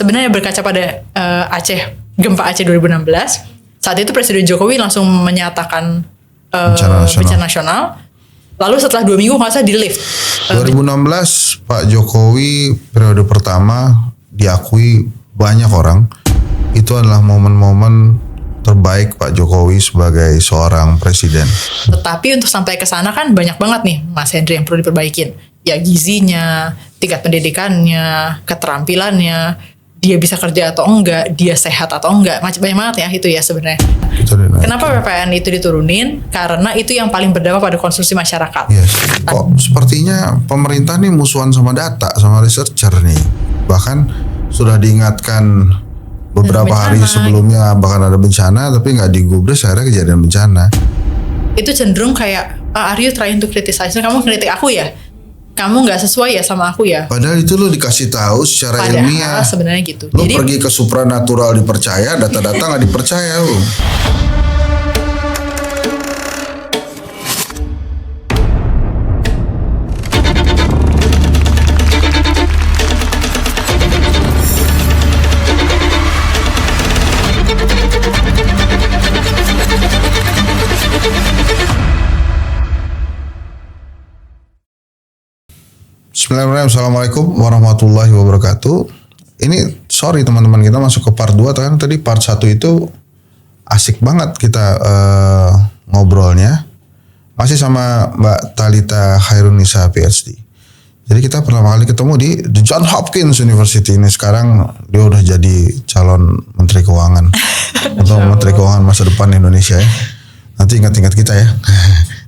sebenarnya berkaca pada gempa Aceh 2016, saat itu Presiden Jokowi langsung menyatakan bencana nasional. Lalu setelah 2 minggu nggak usah di lift. 2016 Pak Jokowi periode pertama diakui banyak orang itu adalah momen-momen terbaik Pak Jokowi sebagai seorang presiden. Tetapi untuk sampai ke sana kan banyak banget nih Mas Hendri yang perlu diperbaikin. Ya gizinya, tingkat pendidikannya, keterampilannya, dia bisa kerja atau enggak, dia sehat atau enggak, banyak banget ya itu ya sebenarnya. Kenapa PPN itu diturunin? Karena itu yang paling berdampak pada konsumsi masyarakat. Yes. Kok sepertinya pemerintah nih musuhan sama data, sama researcher nih. Bahkan sudah diingatkan beberapa hari sebelumnya bahkan ada bencana, tapi nggak digubris, akhirnya kejadian bencana. Itu cenderung kayak, are you trying to criticize? Kamu kritik aku ya? Kamu nggak sesuai ya sama aku ya? Padahal itu lo dikasih tahu secara ilmiah. Sebenarnya gitu. Lo pergi ke supranatural dipercaya, data-data nggak dipercaya lo. Bismillahirrahmanirrahim. Assalamualaikum warahmatullahi wabarakatuh. Ini sorry teman-teman, kita masuk ke part 2 kan tadi part 1 itu asik banget kita ngobrolnya. Masih sama Mbak Thalita Khairunisa PhD. Jadi kita pertama kali ketemu di John Hopkins University ini. Sekarang dia udah jadi calon Menteri Keuangan atau Menteri Keuangan masa depan Indonesia ya. Nanti ingat-ingat kita ya.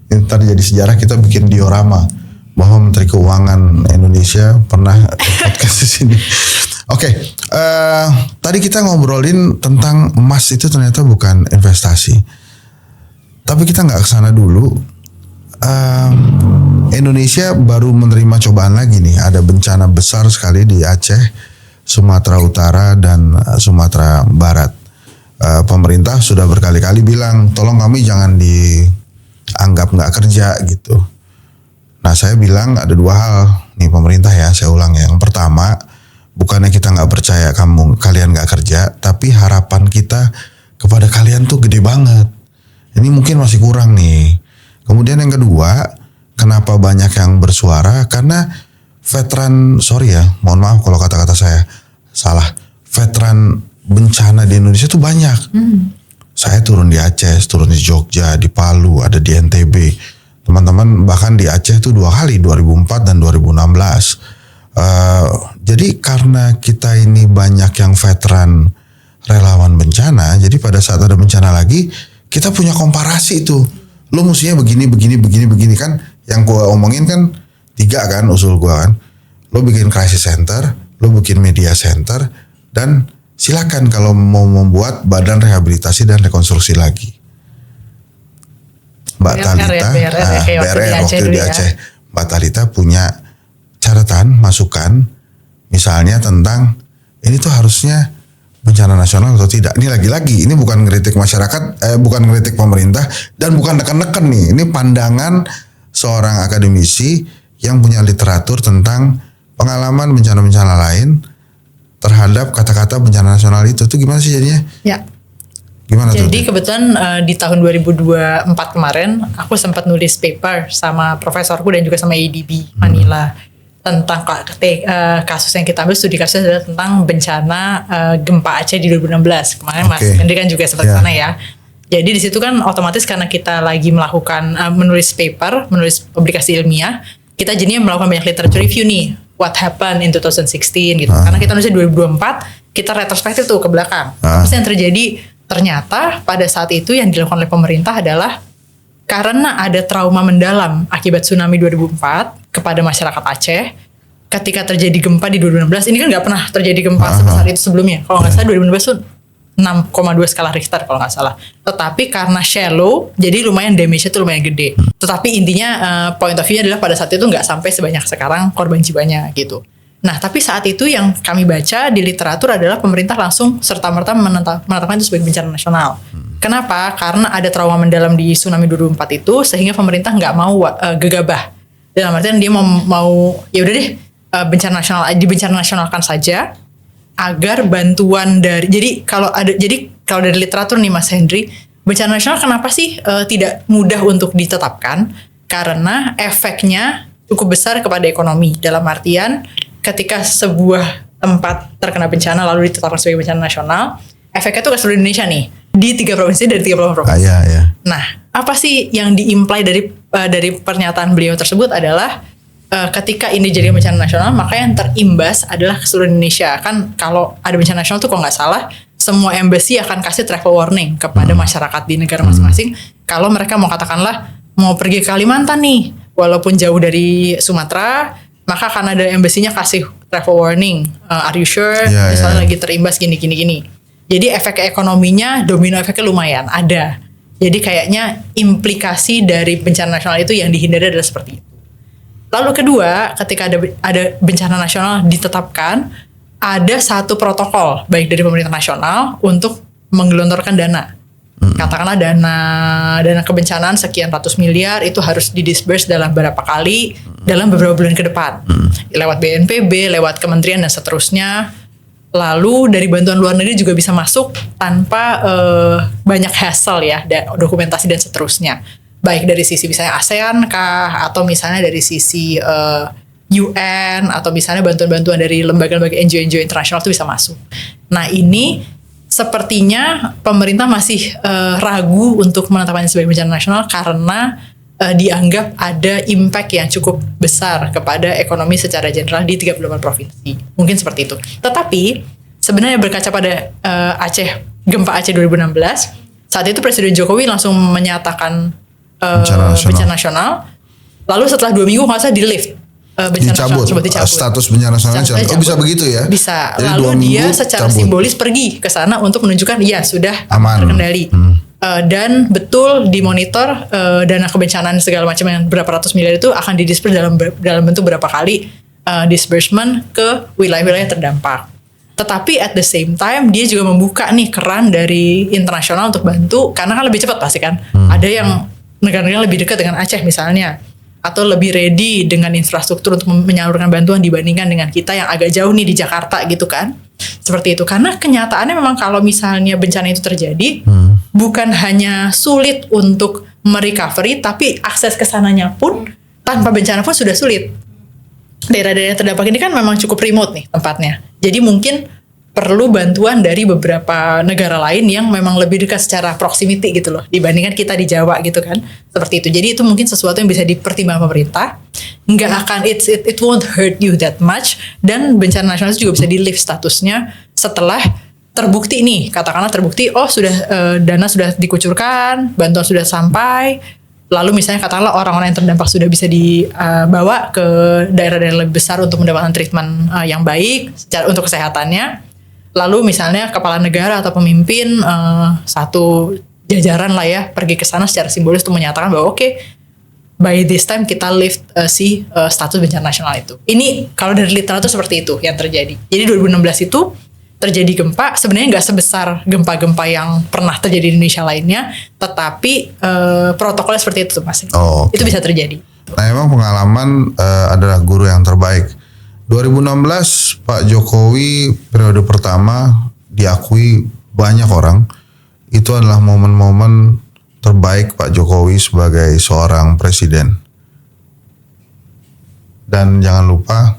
Ntar jadi sejarah, kita bikin diorama bahwa Menteri Keuangan Indonesia pernah podcast di sini. Oke, tadi kita ngobrolin tentang emas itu ternyata bukan investasi. Tapi kita nggak kesana dulu. Indonesia baru menerima cobaan lagi nih. Ada bencana besar sekali di Aceh, Sumatera Utara dan Sumatera Barat. Pemerintah sudah berkali-kali bilang, tolong kami jangan dianggap nggak kerja gitu. Nah saya bilang ada 2 hal nih pemerintah ya, saya ulang ya. Yang pertama, bukannya kita nggak percaya kalian nggak kerja, tapi harapan kita kepada kalian tuh gede banget. Ini mungkin masih kurang nih. Kemudian yang kedua, kenapa banyak yang bersuara? Karena veteran, sorry ya, mohon maaf kalau kata-kata saya salah. Veteran bencana di Indonesia tuh banyak. Saya turun di Aceh, turun di Jogja, di Palu, ada di NTB. Teman-teman bahkan di Aceh tuh 2 kali, 2004 dan 2016. Jadi karena kita ini banyak yang veteran relawan bencana, jadi pada saat ada bencana lagi, kita punya komparasi itu. Lo mestinya begini kan. Yang gue omongin kan 3 kan usul gue kan. Lo bikin crisis center, lo bikin media center, dan silakan kalau mau membuat badan rehabilitasi dan rekonstruksi lagi. Mbak Thalita, BRR waktu di Aceh. Mbak Thalita punya catatan, masukan, misalnya tentang ini tuh harusnya bencana nasional atau tidak. Ini lagi-lagi, ini bukan ngeritik masyarakat, bukan ngeritik pemerintah, dan bukan neken-neken nih. Ini pandangan seorang akademisi yang punya literatur tentang pengalaman bencana-bencana lain terhadap kata-kata bencana nasional itu. Itu gimana sih jadinya? Ya. Gimana Jadi kebetulan di tahun 2024 kemarin aku sempat nulis paper sama profesorku dan juga sama ADB Manila tentang kasus yang kita ambil, studi kasus adalah tentang bencana gempa Aceh di 2016. Kemarin Mas Hendri kan juga sempat sana ya. Jadi di situ kan otomatis karena kita lagi melakukan menulis paper, menulis publikasi ilmiah, kita jadinya melakukan banyak literature review nih. What happened in 2016 gitu. Karena kita nulisnya 2024, kita retrospektif tuh ke belakang. Terus yang terjadi, ternyata pada saat itu yang dilakukan oleh pemerintah adalah karena ada trauma mendalam akibat tsunami 2004 kepada masyarakat Aceh. Ketika terjadi gempa di 2016, ini kan nggak pernah terjadi gempa sebesar itu sebelumnya. Kalau nggak salah 2016 itu 6,2 skala Richter kalau nggak salah. Tetapi karena shallow, jadi lumayan damage-nya itu lumayan gede. Tetapi intinya point of view-nya adalah pada saat itu nggak sampai sebanyak sekarang korban jiwanya gitu. Nah, tapi saat itu yang kami baca di literatur adalah pemerintah langsung serta-merta menetapkan itu sebagai bencana nasional. Kenapa? Karena ada trauma mendalam di tsunami 2004 itu, sehingga pemerintah nggak mau gegabah. Dalam artian dia mau ya udah deh bencana nasional, dibencana nasionalkan saja, agar bantuan jadi kalau dari literatur nih Mas Hendry, bencana nasional kenapa sih tidak mudah untuk ditetapkan? Karena efeknya cukup besar kepada ekonomi. Dalam artian ketika sebuah tempat terkena bencana lalu ditetapkan sebagai bencana nasional, efeknya tuh ke seluruh Indonesia nih, di 3 provinsi dari 38 provinsi. Iya. Nah, apa sih yang di-imply dari pernyataan beliau tersebut adalah ketika ini jadi bencana nasional, maka yang terimbas adalah ke seluruh Indonesia. Kan kalau ada bencana nasional tuh kalau nggak salah, semua embassy akan kasih travel warning kepada masyarakat di negara masing-masing. Kalau mereka mau katakanlah mau pergi ke Kalimantan nih, walaupun jauh dari Sumatera, maka akan ada embassy-nya kasih travel warning. Are you sure? Misalnya lagi terimbas gini. Jadi efek ekonominya, domino efeknya lumayan ada. Jadi kayaknya implikasi dari bencana nasional itu yang dihindari adalah seperti itu. Lalu kedua, ketika ada bencana nasional ditetapkan, ada satu protokol baik dari pemerintah nasional untuk menggelontorkan dana. Katakanlah dana kebencanaan sekian ratus miliar itu harus didisburse dalam beberapa kali dalam beberapa bulan ke depan. Lewat BNPB, lewat kementerian dan seterusnya. Lalu dari bantuan luar negeri juga bisa masuk tanpa banyak hassle ya, dokumentasi dan seterusnya. Baik dari sisi misalnya ASEAN kah, atau misalnya dari sisi UN, atau misalnya bantuan-bantuan dari lembaga-lembaga NGO internasional itu bisa masuk. Nah ini sepertinya pemerintah masih ragu untuk menetapkannya sebagai bencana nasional karena dianggap ada impact yang cukup besar kepada ekonomi secara general di 38 provinsi. Mungkin seperti itu. Tetapi sebenarnya berkaca pada gempa Aceh 2016, saat itu Presiden Jokowi langsung menyatakan bencana nasional. Lalu setelah 2 minggu nggak usah di lift dicabut status bencana nasional. Oh bisa begitu ya? Bisa. Jadi lalu dia secara simbolis pergi ke sana untuk menunjukkan ya sudah aman, terkendali. Dan betul dimonitor dana kebencanaan segala macam yang berapa ratus miliar itu akan didisperse dalam bentuk berapa kali disbursement ke wilayah-wilayah terdampak. Tetapi at the same time dia juga membuka nih keran dari internasional untuk bantu karena kan lebih cepat pasti kan. Ada yang negara-negara lebih dekat dengan Aceh misalnya, atau lebih ready dengan infrastruktur untuk menyalurkan bantuan dibandingkan dengan kita yang agak jauh nih di Jakarta gitu kan. Seperti itu. Karena kenyataannya memang kalau misalnya bencana itu terjadi, bukan hanya sulit untuk merecovery, tapi akses ke sananya pun tanpa bencana pun sudah sulit. Daerah-daerah terdampak ini kan memang cukup remote nih tempatnya. Jadi mungkin perlu bantuan dari beberapa negara lain yang memang lebih dekat secara proximity gitu loh dibandingkan kita di Jawa gitu kan, seperti itu. Jadi itu mungkin sesuatu yang bisa dipertimbangkan pemerintah, nggak akan it won't hurt you that much, dan bencana nasional itu juga bisa di lift statusnya setelah terbukti nih, katakanlah terbukti sudah dana sudah dikucurkan, bantuan sudah sampai, lalu misalnya katakanlah orang-orang yang terdampak sudah bisa dibawa ke daerah-daerah lebih besar untuk mendapatkan treatment yang baik untuk kesehatannya. Lalu misalnya kepala negara atau pemimpin satu jajaran lah ya pergi ke sana secara simbolis untuk menyatakan bahwa oke, by this time kita lift status bencana nasional itu. Ini kalau dari literatur seperti itu yang terjadi. Jadi 2016 itu terjadi gempa sebenarnya nggak sebesar gempa-gempa yang pernah terjadi di Indonesia lainnya, tetapi protokolnya seperti itu Mas. Okay. Itu bisa terjadi. Nah emang pengalaman adalah guru yang terbaik. 2016 Pak Jokowi periode pertama diakui banyak orang itu adalah momen-momen terbaik Pak Jokowi sebagai seorang presiden. Dan jangan lupa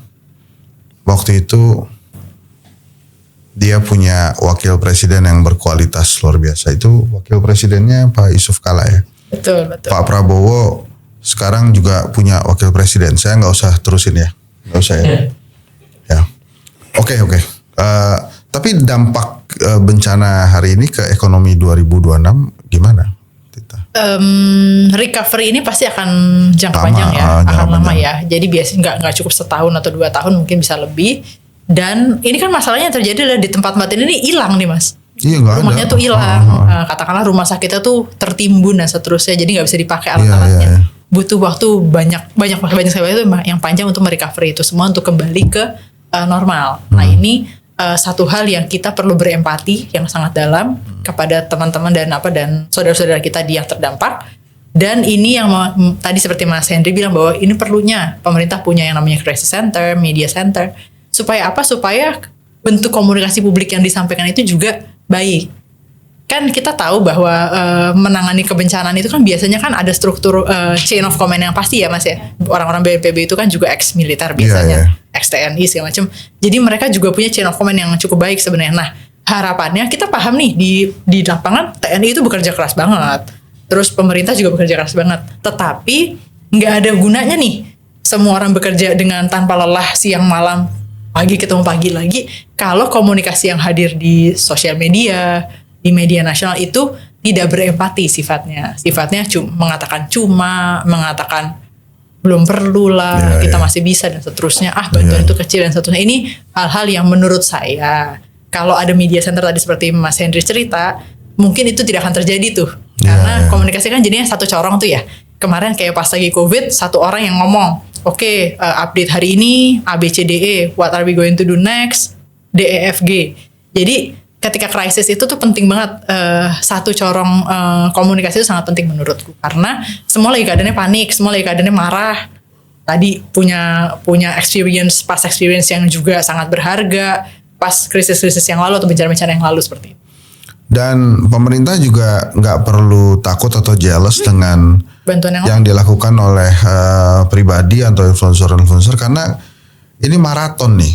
waktu itu dia punya wakil presiden yang berkualitas luar biasa. Itu wakil presidennya Pak Yusuf Kalla ya. Betul. Pak Prabowo sekarang juga punya wakil presiden. Saya nggak usah terusin ya. Nggak usah ya. Ya, oke. Tapi dampak bencana hari ini ke ekonomi 2026 gimana, Tita? Recovery ini pasti akan jangka panjang ya, akan lama ya. Jadi biasanya nggak cukup setahun atau 2 tahun, mungkin bisa lebih. Dan ini kan masalahnya terjadi adalah di tempat ini hilang nih Mas. Iya, rumahnya tuh hilang. Katakanlah rumah sakitnya tuh tertimbun dan seterusnya, jadi nggak bisa dipakai alat-alatnya. Iya. Butuh waktu banyak sekali itu yang panjang untuk merecovery itu semua untuk kembali ke normal. Nah ini satu hal yang kita perlu berempati yang sangat dalam kepada teman-teman dan saudara-saudara kita yang terdampak. Dan ini yang tadi seperti Mas Hendry bilang bahwa ini perlunya pemerintah punya yang namanya crisis center, media center. Supaya apa? Supaya bentuk komunikasi publik yang disampaikan itu juga baik. Kan kita tahu bahwa menangani kebencanaan itu kan biasanya kan ada struktur chain of command yang pasti ya Mas ya. Orang-orang BNPB itu kan juga ex militer biasanya, ex TNI segala macam. Jadi mereka juga punya chain of command yang cukup baik sebenarnya. Nah, harapannya kita paham nih di lapangan TNI itu bekerja keras banget. Terus pemerintah juga bekerja keras banget. Tetapi nggak ada gunanya nih semua orang bekerja dengan tanpa lelah siang malam, pagi ketemu pagi lagi, kalau komunikasi yang hadir di sosial media, di media nasional itu tidak berempati sifatnya mengatakan belum perlu lah, kita masih bisa dan seterusnya, bantuan itu kecil dan seterusnya. Ini hal-hal yang menurut saya kalau ada media center tadi seperti Mas Henry cerita, mungkin itu tidak akan terjadi tuh, karena komunikasi kan jadinya satu corong tuh ya. Kemarin kayak pas lagi COVID, satu orang yang ngomong, oke, update hari ini ABCDE, what are we going to do next, DEFG. Jadi ketika krisis itu tuh penting banget, satu corong komunikasi itu sangat penting menurutku, karena semua lagi keadaannya panik, semua lagi keadaannya marah. Tadi punya experience yang juga sangat berharga pas krisis-krisis yang lalu atau bencana-bencana yang lalu seperti itu. Dan pemerintah juga nggak perlu takut atau jealous dengan bantuan yang dilakukan oleh pribadi atau influencer karena ini maraton nih.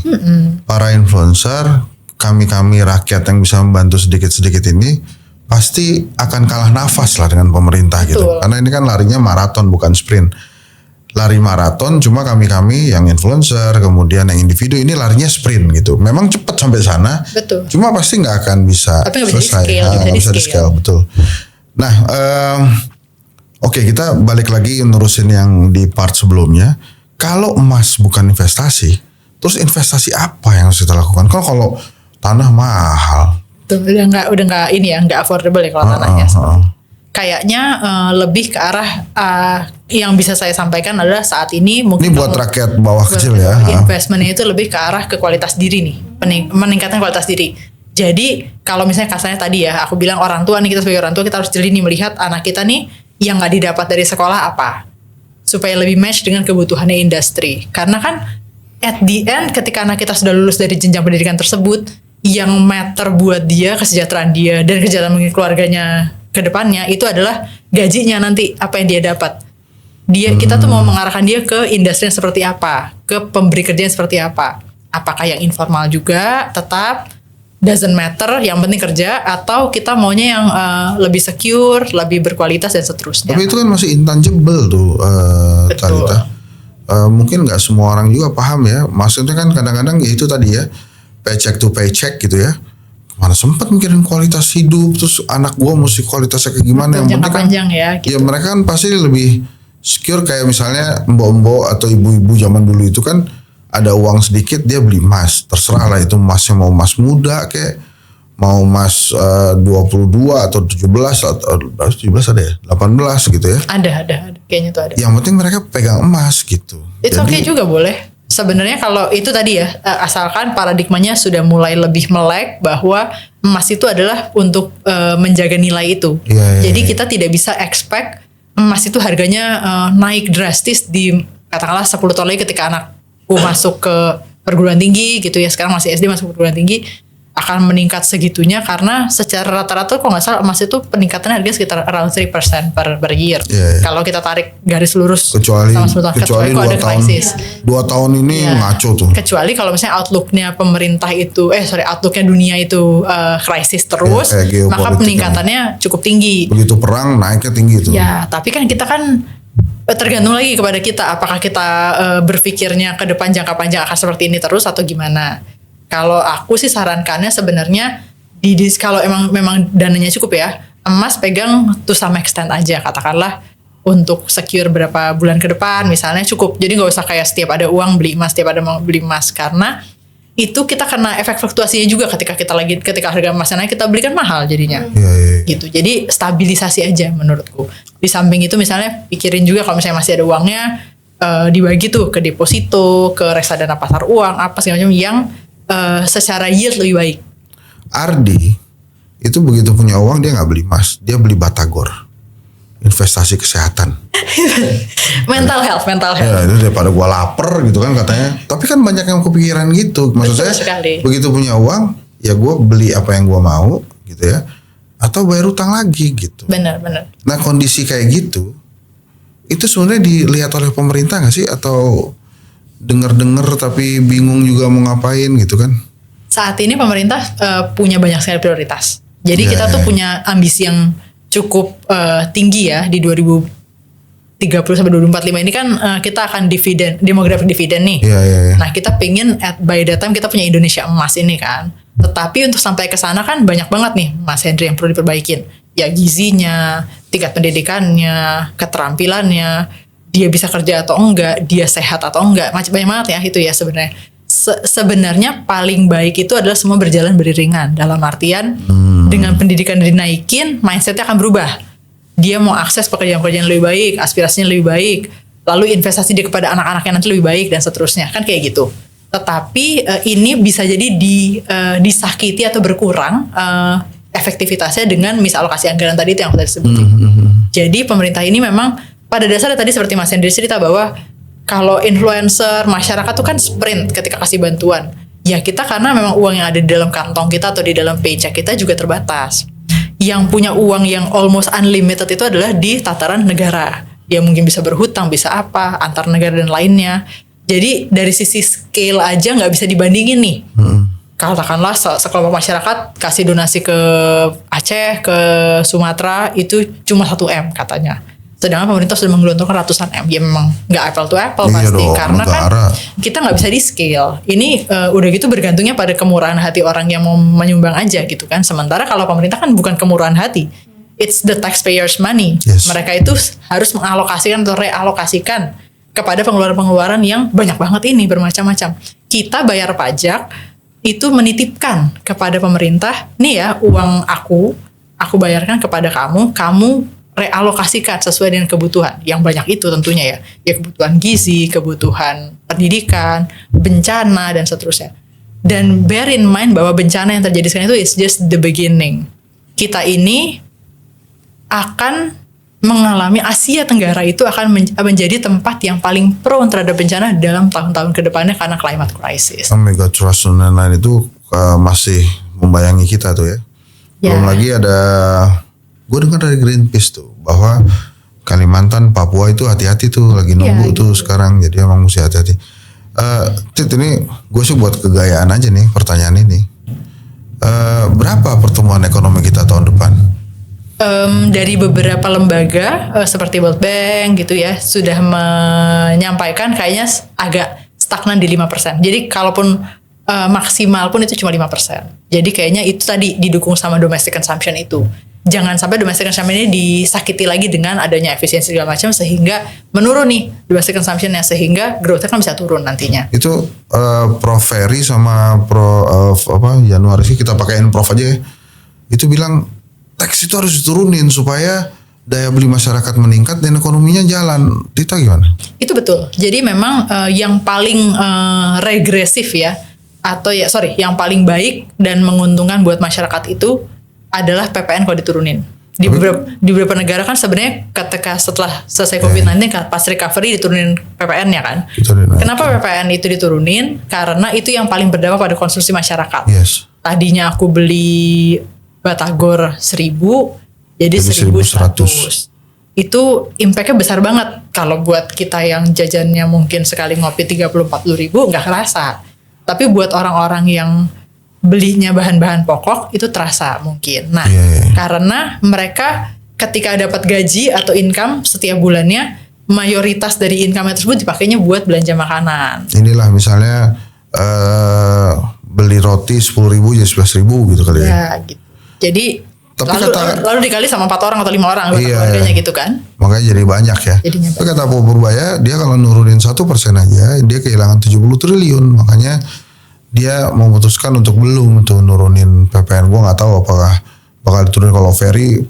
Para influencer, kami rakyat yang bisa membantu sedikit-sedikit ini pasti akan kalah nafas lah dengan pemerintah. Betul. Gitu. Karena ini kan larinya maraton bukan sprint. Lari maraton, cuma kami yang influencer, kemudian yang individu ini larinya sprint gitu. Memang cepat sampai sana. Betul. Cuma pasti nggak akan bisa selesai. Nggak bisa di scale, betul. Nah, oke, kita balik lagi nerusin yang di part sebelumnya. Kalau emas bukan investasi, terus investasi apa yang harus kita lakukan? Kalau tanah mahal. Tuh, udah nggak ini ya, nggak affordable ya kalau tanahnya. Kayaknya lebih ke arah yang bisa saya sampaikan adalah saat ini mungkin ini buat rakyat bawah kecil ya. Investmentnya itu lebih ke arah ke kualitas diri nih, meningkatkan kualitas diri. Jadi kalau misalnya kasarnya tadi ya, aku bilang orang tua nih, kita sebagai orang tua kita harus jeli nih melihat anak kita nih yang nggak didapat dari sekolah apa, supaya lebih match dengan kebutuhannya industri. Karena kan at the end ketika anak kita sudah lulus dari jenjang pendidikan tersebut, yang matter buat dia, kesejahteraan dia dan kesejahteraan keluarganya ke depannya itu adalah gajinya nanti, apa yang dia dapat. Kita tuh mau mengarahkan dia ke industri yang seperti apa, ke pemberi kerja yang seperti apa. Apakah yang informal juga tetap doesn't matter, yang penting kerja, atau kita maunya yang lebih secure, lebih berkualitas dan seterusnya. Tapi itu kan masih intangible tuh, Talita. Mungkin nggak semua orang juga paham ya. Maksudnya kan kadang-kadang ya itu tadi ya, paycheck to paycheck gitu ya. Mana sempat mikirin kualitas hidup, terus anak gua mesti kualitasnya kayak gimana. Betul, yang penting panjang ya, gitu. Ya mereka kan pasti lebih secure, kayak misalnya mbok-mbok atau ibu-ibu zaman dulu itu kan ada uang sedikit dia beli emas, terserah lah itu emasnya mau emas muda kayak mau emas 22 atau 17 atau 17 ada ya, 18 gitu ya. Ada kayaknya tuh ada. Yang penting mereka pegang emas gitu. It's okay juga boleh. Sebenarnya kalau itu tadi ya, asalkan paradigmanya sudah mulai lebih melek bahwa emas itu adalah untuk menjaga nilai itu. Jadi kita tidak bisa expect emas itu harganya naik drastis di katakanlah 10 tahun lagi ketika anakku masuk ke perguruan tinggi gitu ya, sekarang masih SD masuk perguruan tinggi, akan meningkat segitunya karena secara rata-rata kalau nggak salah emas itu peningkatannya harga sekitar around 3% per year. Kalau kita tarik garis lurus kecuali kalau ada krisis. 2 tahun ini ngaco tuh. Kecuali kalau misalnya outlooknya pemerintah itu outlooknya dunia itu krisis terus, maka peningkatannya cukup tinggi. Begitu perang naiknya tinggi tuh. Ya, tapi kan kita kan tergantung lagi kepada kita, apakah kita berpikirnya ke depan jangka panjang akan seperti ini terus atau gimana. Kalau aku sih sarankannya sebenarnya kalau memang dananya cukup ya, emas pegang to some extent aja, katakanlah untuk secure berapa bulan ke depan misalnya cukup. Jadi nggak usah kayak setiap ada uang beli emas, setiap ada mau beli emas, karena itu kita kena efek fluktuasinya juga ketika harga emasnya naik kita belikan mahal jadinya. Gitu. Jadi stabilisasi aja menurutku. Di samping itu misalnya pikirin juga kalau misalnya masih ada uangnya, dibagi tuh ke deposito, ke reksadana pasar uang, apa segala macam yang secara yield lebih baik. Ardi itu begitu punya uang dia nggak beli emas, dia beli batagor. investasi kesehatan. mental health. Ya itu daripada gua lapar gitu kan katanya. Tapi kan banyak yang kepikiran gitu. Maksud Betul saya sekali. begitu punya uang ya gua beli apa yang gua mau gitu ya. Atau bayar utang lagi gitu. Benar. Nah kondisi kayak gitu itu sebenarnya dilihat oleh pemerintah nggak sih, atau dengar tapi bingung juga mau ngapain gitu kan? Saat ini pemerintah punya banyak sekali prioritas. Jadi Ya, kita tuh punya ambisi yang cukup tinggi ya di 2030 sampai 2045 ini kan kita akan demographic dividen nih. Iya. Nah kita pengen by that time kita punya Indonesia emas ini kan. Tetapi untuk sampai ke sana kan banyak banget nih Mas Hendri yang perlu diperbaikin. Ya gizinya, tingkat pendidikannya, keterampilannya, dia bisa kerja atau enggak, dia sehat atau enggak, macam banyak banget ya itu ya sebenarnya. Sebenarnya paling baik itu adalah semua berjalan beriringan, dalam artian dengan pendidikan dinaikin, mindsetnya akan berubah. Dia mau akses pekerjaan-pekerjaan lebih baik, aspirasinya lebih baik, lalu investasi dia kepada anak-anaknya nanti lebih baik dan seterusnya, kan kayak gitu. Tetapi ini bisa jadi disakiti atau berkurang efektivitasnya dengan misalokasi anggaran tadi itu yang aku tadi sebutin. Jadi pemerintah ini memang pada dasarnya tadi seperti Mas Hendri cerita bahwa kalau influencer, masyarakat tuh kan sprint ketika kasih bantuan. Ya kita karena memang uang yang ada di dalam kantong kita atau di dalam paycheck kita juga terbatas. Yang punya uang yang almost unlimited itu adalah di tataran negara. Dia mungkin bisa berhutang, bisa apa, antar negara dan lainnya. Jadi dari sisi scale aja nggak bisa dibandingin nih. Katakanlah sekelompok masyarakat kasih donasi ke Aceh, ke Sumatera itu cuma 1 M katanya. Sedangkan pemerintah sudah menggelontorkan ratusan M. Ya memang nggak apple to apple Iya pasti. dong, Karena negara. kan kita nggak bisa di scale. Ini udah gitu bergantungnya pada kemurahan hati orang yang mau menyumbang aja gitu kan. Sementara kalau pemerintah kan bukan kemurahan hati. It's the taxpayers money. Yes. Mereka itu harus mengalokasikan atau realokasikan kepada pengeluaran-pengeluaran yang banyak banget ini bermacam-macam. Kita bayar pajak itu menitipkan kepada pemerintah, nih ya uang aku bayarkan kepada kamu realokasikan sesuai dengan kebutuhan yang banyak itu tentunya ya kebutuhan gizi, kebutuhan pendidikan, bencana dan seterusnya. Dan bear in mind bahwa bencana yang terjadi sekarang itu is just the beginning. Kita ini akan mengalami Asia Tenggara itu akan menjadi tempat yang paling prone terhadap bencana dalam tahun-tahun ke depannya karena climate crisis. Mega trust dan lain-lain itu masih membayangi kita tuh ya. Belum lagi ada, gue dengar dari Greenpeace tuh bahwa Kalimantan, Papua itu hati-hati tuh lagi nunggu tuh sekarang, jadi emang mesti hati-hati. Tit, ini gue sih buat kegayaan aja nih pertanyaan ini. Berapa pertumbuhan ekonomi kita tahun depan? Dari beberapa lembaga seperti World Bank gitu ya sudah menyampaikan kayaknya agak stagnan di 5%. Jadi kalaupun maksimal pun itu cuma 5%. Jadi kayaknya itu tadi didukung sama domestic consumption itu. Jangan sampai domestic consumption ini disakiti lagi dengan adanya efisiensi segala macam sehingga menurun nih domestic consumption-nya sehingga growth-nya kan bisa turun nantinya. Itu Prof Ferry sama Januari sih kita pakaiin Prof aja ya. Itu bilang tax itu harus diturunin supaya daya beli masyarakat meningkat dan ekonominya jalan. Tita gimana? Itu betul. Jadi memang yang paling regresif ya yang paling baik dan menguntungkan buat masyarakat itu adalah PPN kalau diturunin. Di beberapa negara kan sebenarnya ketika setelah selesai COVID-19 pas recovery diturunin PPN-nya kan. Kenapa PPN itu diturunin? Karena itu yang paling berdampak pada konsumsi masyarakat. Yes. Tadinya aku beli Batagor 1.000 jadi 1.100. Itu impact-nya besar banget. Kalau buat kita yang jajannya mungkin sekali ngopi 30-40 ribu nggak kerasa. Tapi buat orang-orang yang belinya bahan-bahan pokok itu terasa mungkin. Nah, karena mereka ketika dapat gaji atau income setiap bulannya, mayoritas dari income tersebut dipakainya buat belanja makanan. Inilah misalnya beli roti 10.000 jadi 11.000 gitu kali ya. Ya gitu. Jadi lalu dikali sama 4 orang atau 5 orang harganya gitu kan. Makanya jadi banyak ya. Tapi kata Pak Purbaya, dia kalau nurunin 1% aja dia kehilangan 70 triliun. Makanya dia memutuskan untuk belum tuh nurunin PPN. Gue nggak tahu apakah bakal diturunin. Kalau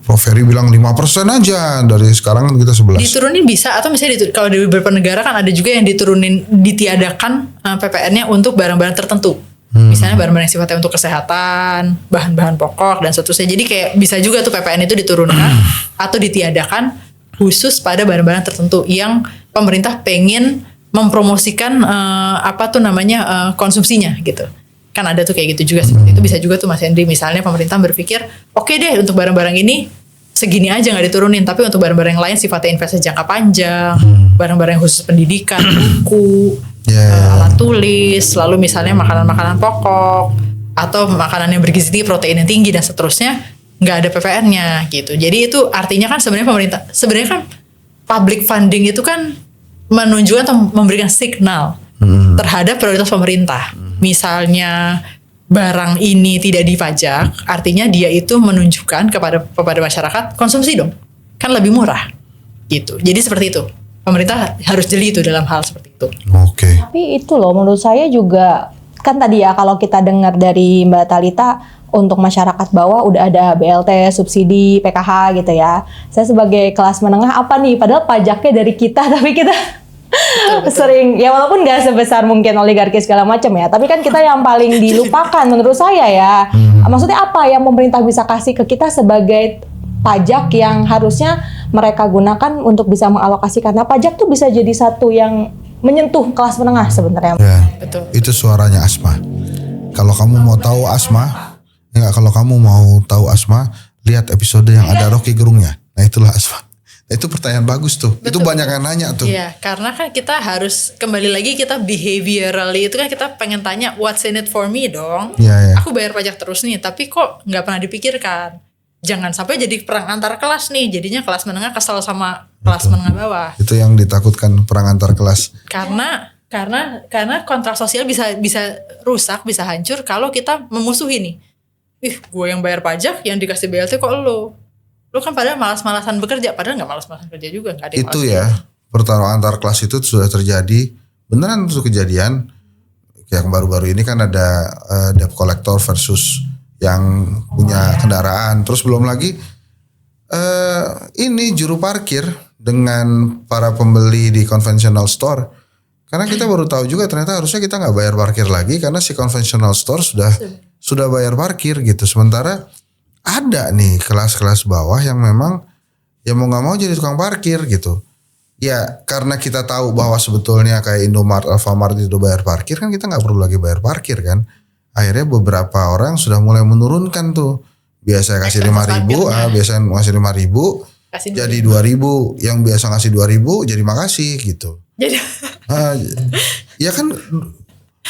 Prof Ferry bilang 5% aja, dari sekarang kan kita 11. Diturunin bisa, atau misalnya kalau di beberapa negara kan ada juga yang ditiadakan PPN-nya untuk barang-barang tertentu. Misalnya barang-barang yang sifatnya untuk kesehatan, bahan-bahan pokok dan seterusnya. Jadi kayak bisa juga tuh PPN itu diturunkan atau ditiadakan khusus pada barang-barang tertentu yang pemerintah pengen mempromosikan konsumsinya gitu. Kan ada tuh kayak gitu juga seperti itu. Bisa juga tuh Mas Henry, misalnya pemerintah berpikir oke deh untuk barang-barang ini segini aja nggak diturunin, tapi untuk barang-barang yang lain sifatnya investasi jangka panjang, barang-barang yang khusus pendidikan, buku, alat tulis, lalu misalnya makanan-makanan pokok atau makanan yang bergizi tinggi, protein yang tinggi dan seterusnya, nggak ada PPN-nya gitu. Jadi itu artinya kan sebenarnya kan public funding itu kan menunjukkan atau memberikan signal terhadap prioritas pemerintah. Misalnya barang ini tidak dipajak, artinya dia itu menunjukkan kepada masyarakat konsumsi dong, kan lebih murah gitu. Jadi seperti itu, pemerintah harus jeli itu dalam hal seperti itu. Oke. Tapi itu loh menurut saya juga, kan tadi ya kalau kita dengar dari Mbak Talita, untuk masyarakat bawah udah ada BLT, subsidi, PKH gitu ya. Saya sebagai kelas menengah apa nih, padahal pajaknya dari kita, tapi kita betul. Sering ya, walaupun nggak sebesar mungkin oligarki segala macam ya, tapi kan kita yang paling dilupakan menurut saya ya. Maksudnya apa yang pemerintah bisa kasih ke kita sebagai pajak yang harusnya mereka gunakan untuk bisa mengalokasi, karena pajak tuh bisa jadi satu yang menyentuh kelas menengah sebenarnya. Ya, betul. Itu suaranya Asma. Kalau kamu mau tahu Asma, lihat episode yang ada Rocky Gerungnya. Nah itulah Asma. Itu pertanyaan bagus tuh. Betul. Itu banyak yang nanya tuh. Iya, karena kan kita harus kembali lagi, kita behaviorally itu kan kita pengen tanya what's in it for me dong. Iya. Aku bayar pajak terus nih, tapi kok nggak pernah dipikirkan. Jangan sampai jadi perang antar kelas nih. Jadinya kelas menengah kesal sama kelas menengah bawah. Itu yang ditakutkan, perang antar kelas. Karena kontrak sosial bisa rusak, bisa hancur kalau kita memusuhi nih. Gue yang bayar pajak, yang dikasih BLT kok lo kan padahal malas-malasan bekerja, padahal nggak malas-malasan kerja juga, nggak ada yang itu ya pertarungan antar kelas itu sudah terjadi beneran, itu kejadian. Yang baru-baru ini kan ada debt collector versus yang punya kendaraan, terus belum lagi ini juru parkir dengan para pembeli di conventional store. Karena kita baru tahu juga ternyata harusnya kita nggak bayar parkir lagi karena si conventional store sudah bayar parkir gitu. Sementara ada nih kelas-kelas bawah yang memang ya mau gak mau jadi tukang parkir gitu. Ya karena kita tahu bahwa sebetulnya kayak Indomaret, Alfamart itu bayar parkir, kan kita gak perlu lagi bayar parkir kan. Akhirnya beberapa orang sudah mulai menurunkan tuh. Biasa kasih 5.000, biasa ngasih 5.000 jadi 2.000. Yang biasa ngasih 2.000 jadi makasih gitu. Jadi ya kan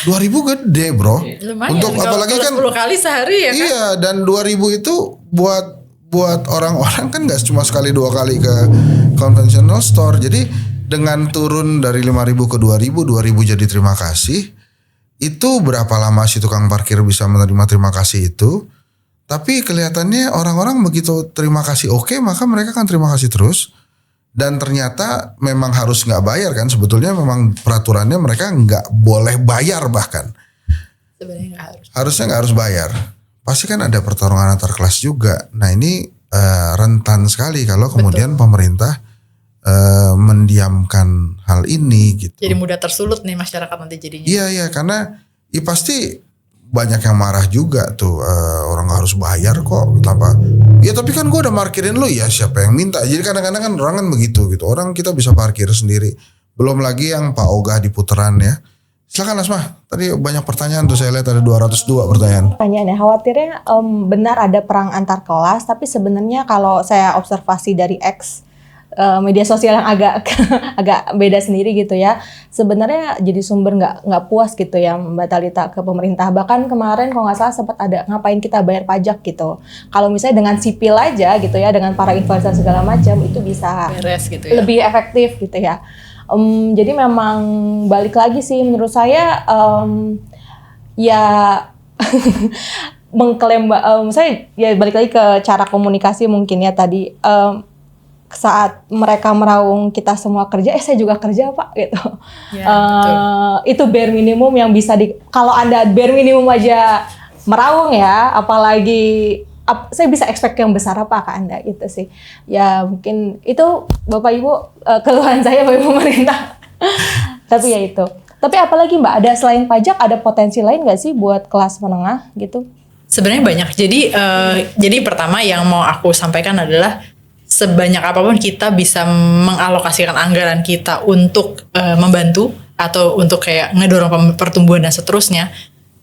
2.000 gede bro. Lumayan, untuk apalagi kan 10 kali sehari ya kan. Iya, dan 2.000 itu buat orang-orang kan gak cuma sekali 2 kali ke conventional store. Jadi dengan turun dari 5.000 ke 2.000 jadi terima kasih. Itu berapa lama si tukang parkir bisa menerima terima kasih itu? Tapi kelihatannya orang-orang begitu terima kasih oke, maka mereka kan terima kasih terus. Dan ternyata memang harus nggak bayar kan, sebetulnya memang peraturannya mereka nggak boleh bayar bahkan. Sebenarnya nggak harus. Harusnya nggak harus bayar. Pasti kan ada pertarungan antar kelas juga. Nah ini rentan sekali kalau kemudian pemerintah mendiamkan hal ini gitu. Jadi mudah tersulut nih masyarakat nanti jadinya. Iya karena pasti banyak yang marah juga tuh, orang gak harus bayar kok tanpa. Ya tapi kan gue udah parkirin lo, ya siapa yang minta. Jadi kadang-kadang kan orang kan begitu gitu. Orang kita bisa parkir sendiri. Belum lagi yang Pak Ogah di putaran ya. Silakan Asma. Tadi banyak pertanyaan tuh, saya lihat ada 202 pertanyaan. Pertanyaannya khawatirnya benar ada perang antar kelas, tapi sebenarnya kalau saya observasi dari media sosial yang agak beda sendiri gitu ya, sebenarnya jadi sumber nggak puas gitu ya Mbak Talita ke pemerintah. Bahkan kemarin kalau nggak salah sempat ada ngapain kita bayar pajak gitu. Kalau misalnya dengan sipil aja gitu ya, dengan para influencer segala macam itu bisa beres gitu ya, lebih efektif gitu ya. Jadi memang balik lagi sih menurut saya ya mengklaim saya ya balik lagi ke cara komunikasi mungkin ya tadi. Saat mereka meraung kita semua kerja, saya juga kerja Pak gitu. Ya, itu bare minimum yang bisa kalau Anda bare minimum aja meraung ya, apalagi saya bisa expect yang besar apa ke Anda gitu sih. Ya mungkin itu Bapak Ibu keluhan saya bagi pemerintah. Tapi ya itu. Tapi apalagi Mbak, ada selain pajak ada potensi lain nggak sih buat kelas menengah gitu? Sebenarnya banyak. Jadi pertama yang mau aku sampaikan adalah sebanyak apapun kita bisa mengalokasikan anggaran kita untuk membantu atau untuk kayak ngedorong pertumbuhan dan seterusnya,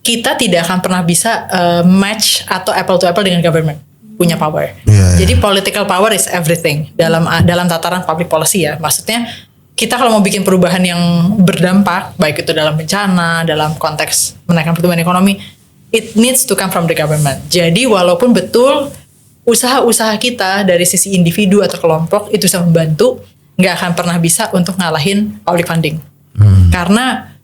kita tidak akan pernah bisa match atau apple to apple dengan government punya power. Jadi political power is everything dalam tataran public policy ya. Maksudnya kita kalau mau bikin perubahan yang berdampak, baik itu dalam bencana, dalam konteks menaikkan pertumbuhan ekonomi, it needs to come from the government. Jadi walaupun betul usaha-usaha kita dari sisi individu atau kelompok itu bisa membantu, nggak akan pernah bisa untuk ngalahin public funding. Karena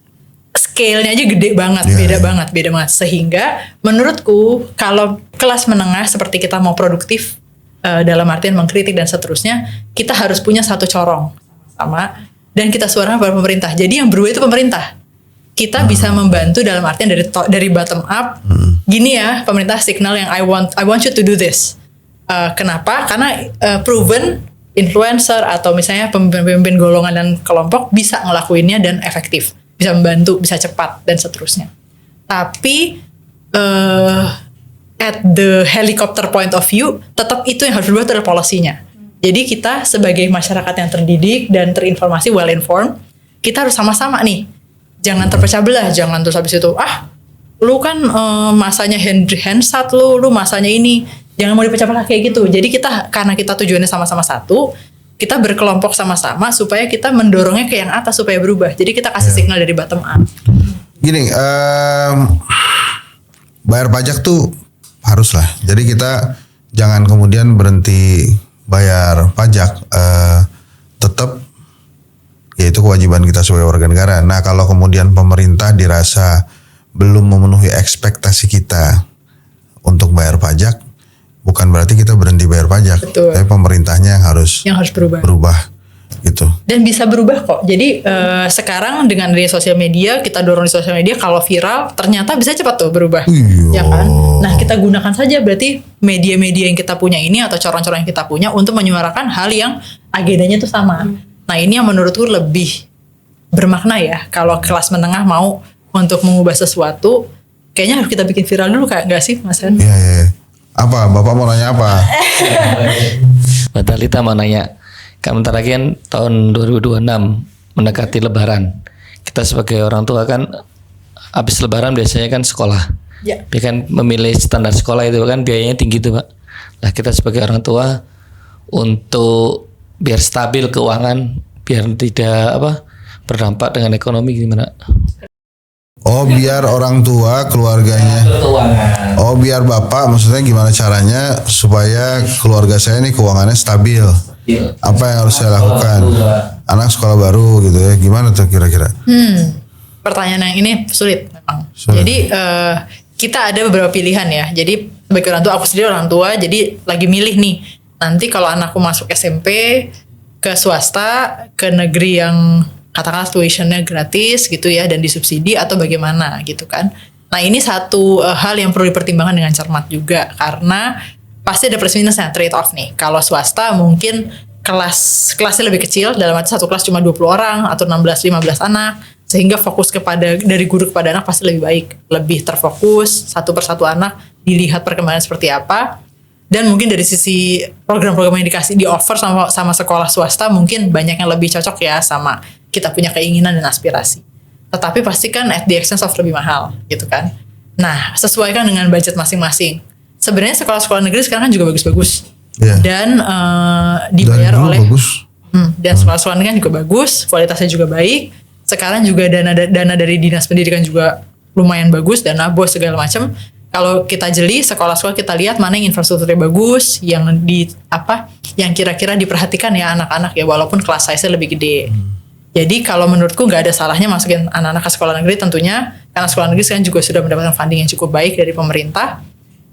scale-nya aja gede banget, beda banget. Sehingga menurutku kalau kelas menengah seperti kita mau produktif dalam artian mengkritik dan seterusnya, kita harus punya satu corong sama dan kita suarakan pada pemerintah. Jadi yang berubah itu pemerintah. Kita bisa membantu dalam artian dari bottom up. Gini ya, pemerintah signal yang I want you to do this. Kenapa? Karena proven influencer atau misalnya pemimpin golongan dan kelompok bisa ngelakuinnya dan efektif, bisa membantu, bisa cepat dan seterusnya. Tapi at the helicopter point of view, tetap itu yang harus berubah adalah polisinya. Jadi kita sebagai masyarakat yang terdidik dan terinformasi, well informed, kita harus sama-sama nih, jangan terpecah belah, jangan terus habis itu lu kan masanya handsat lu masanya ini. Jangan mau dipecah belah kayak gitu. Jadi kita karena kita tujuannya sama-sama satu, kita berkelompok sama-sama supaya kita mendorongnya ke yang atas supaya berubah. Jadi kita kasih signal dari bottom up. Gini, bayar pajak tuh harus lah. Jadi kita jangan kemudian berhenti bayar pajak. Tetap ya itu kewajiban kita sebagai warga negara. Nah kalau kemudian pemerintah dirasa belum memenuhi ekspektasi kita untuk bayar pajak, bukan berarti kita berhenti bayar pajak, tapi pemerintahnya yang harus berubah gitu. Dan bisa berubah kok. Jadi sekarang dengan adanya sosial media, kita dorong di sosial media, kalau viral ternyata bisa cepat tuh berubah. Ya kan? Nah kita gunakan saja berarti media-media yang kita punya ini atau corong-corong yang kita punya untuk menyuarakan hal yang agendanya tuh sama. Nah ini yang menurutku lebih bermakna ya. Kalau kelas menengah mau untuk mengubah sesuatu, kayaknya harus kita bikin viral dulu, kayak nggak sih Mas Hen? Iya. Apa? Bapak mau nanya apa? Mbak Thalita mau nanya. Kan bentar lagi kan tahun 2026 mendekati Lebaran. Kita sebagai orang tua kan habis Lebaran biasanya kan sekolah. Ya. Dia kan memilih standar sekolah itu kan biayanya tinggi tuh Pak. Nah kita sebagai orang tua untuk biar stabil keuangan, biar tidak berdampak dengan ekonomi gimana? Oh biar orang tua keluarganya. Oh biar bapak maksudnya gimana caranya supaya keluarga saya nih keuangannya stabil. Apa yang harus saya lakukan? Anak sekolah baru gitu ya. Gimana tuh kira-kira? Pertanyaan yang ini sulit memang. Jadi kita ada beberapa pilihan ya. Jadi sebagai orang tua, aku sendiri orang tua, jadi lagi milih nih. Nanti kalau anakku masuk SMP ke swasta, ke negeri yang katakanlah tuitionnya gratis gitu ya dan disubsidi atau bagaimana gitu kan. Nah ini satu hal yang perlu dipertimbangkan dengan cermat juga karena pasti ada plus minusnya, trade off nih. Kalau swasta mungkin kelasnya lebih kecil, dalam arti satu kelas cuma 20 orang atau 16-15 anak, sehingga fokus dari guru kepada anak pasti lebih baik, lebih terfokus, satu persatu anak dilihat perkembangan seperti apa. Dan mungkin dari sisi program-program yang dikasih di offer sama sekolah swasta mungkin banyak yang lebih cocok ya sama kita punya keinginan dan aspirasi. Tetapi pasti kan at the expense of lebih mahal gitu kan. Nah sesuaikan dengan budget masing-masing. Sebenarnya sekolah-sekolah negeri sekarang kan juga bagus-bagus. Dan dibayar oleh dan sekolah-sekolah negeri kan juga bagus, kualitasnya juga baik. Sekarang juga dana dari dinas pendidikan juga lumayan bagus, dana BOS segala macam. Kalau kita jeli sekolah-sekolah, kita lihat mana yang infrastrukturnya bagus, yang yang kira-kira diperhatikan ya anak-anak ya, walaupun kelas size-nya lebih gede. Jadi kalau menurutku nggak ada salahnya masukin anak-anak ke sekolah negeri tentunya, karena sekolah negeri sekarang juga sudah mendapatkan funding yang cukup baik dari pemerintah.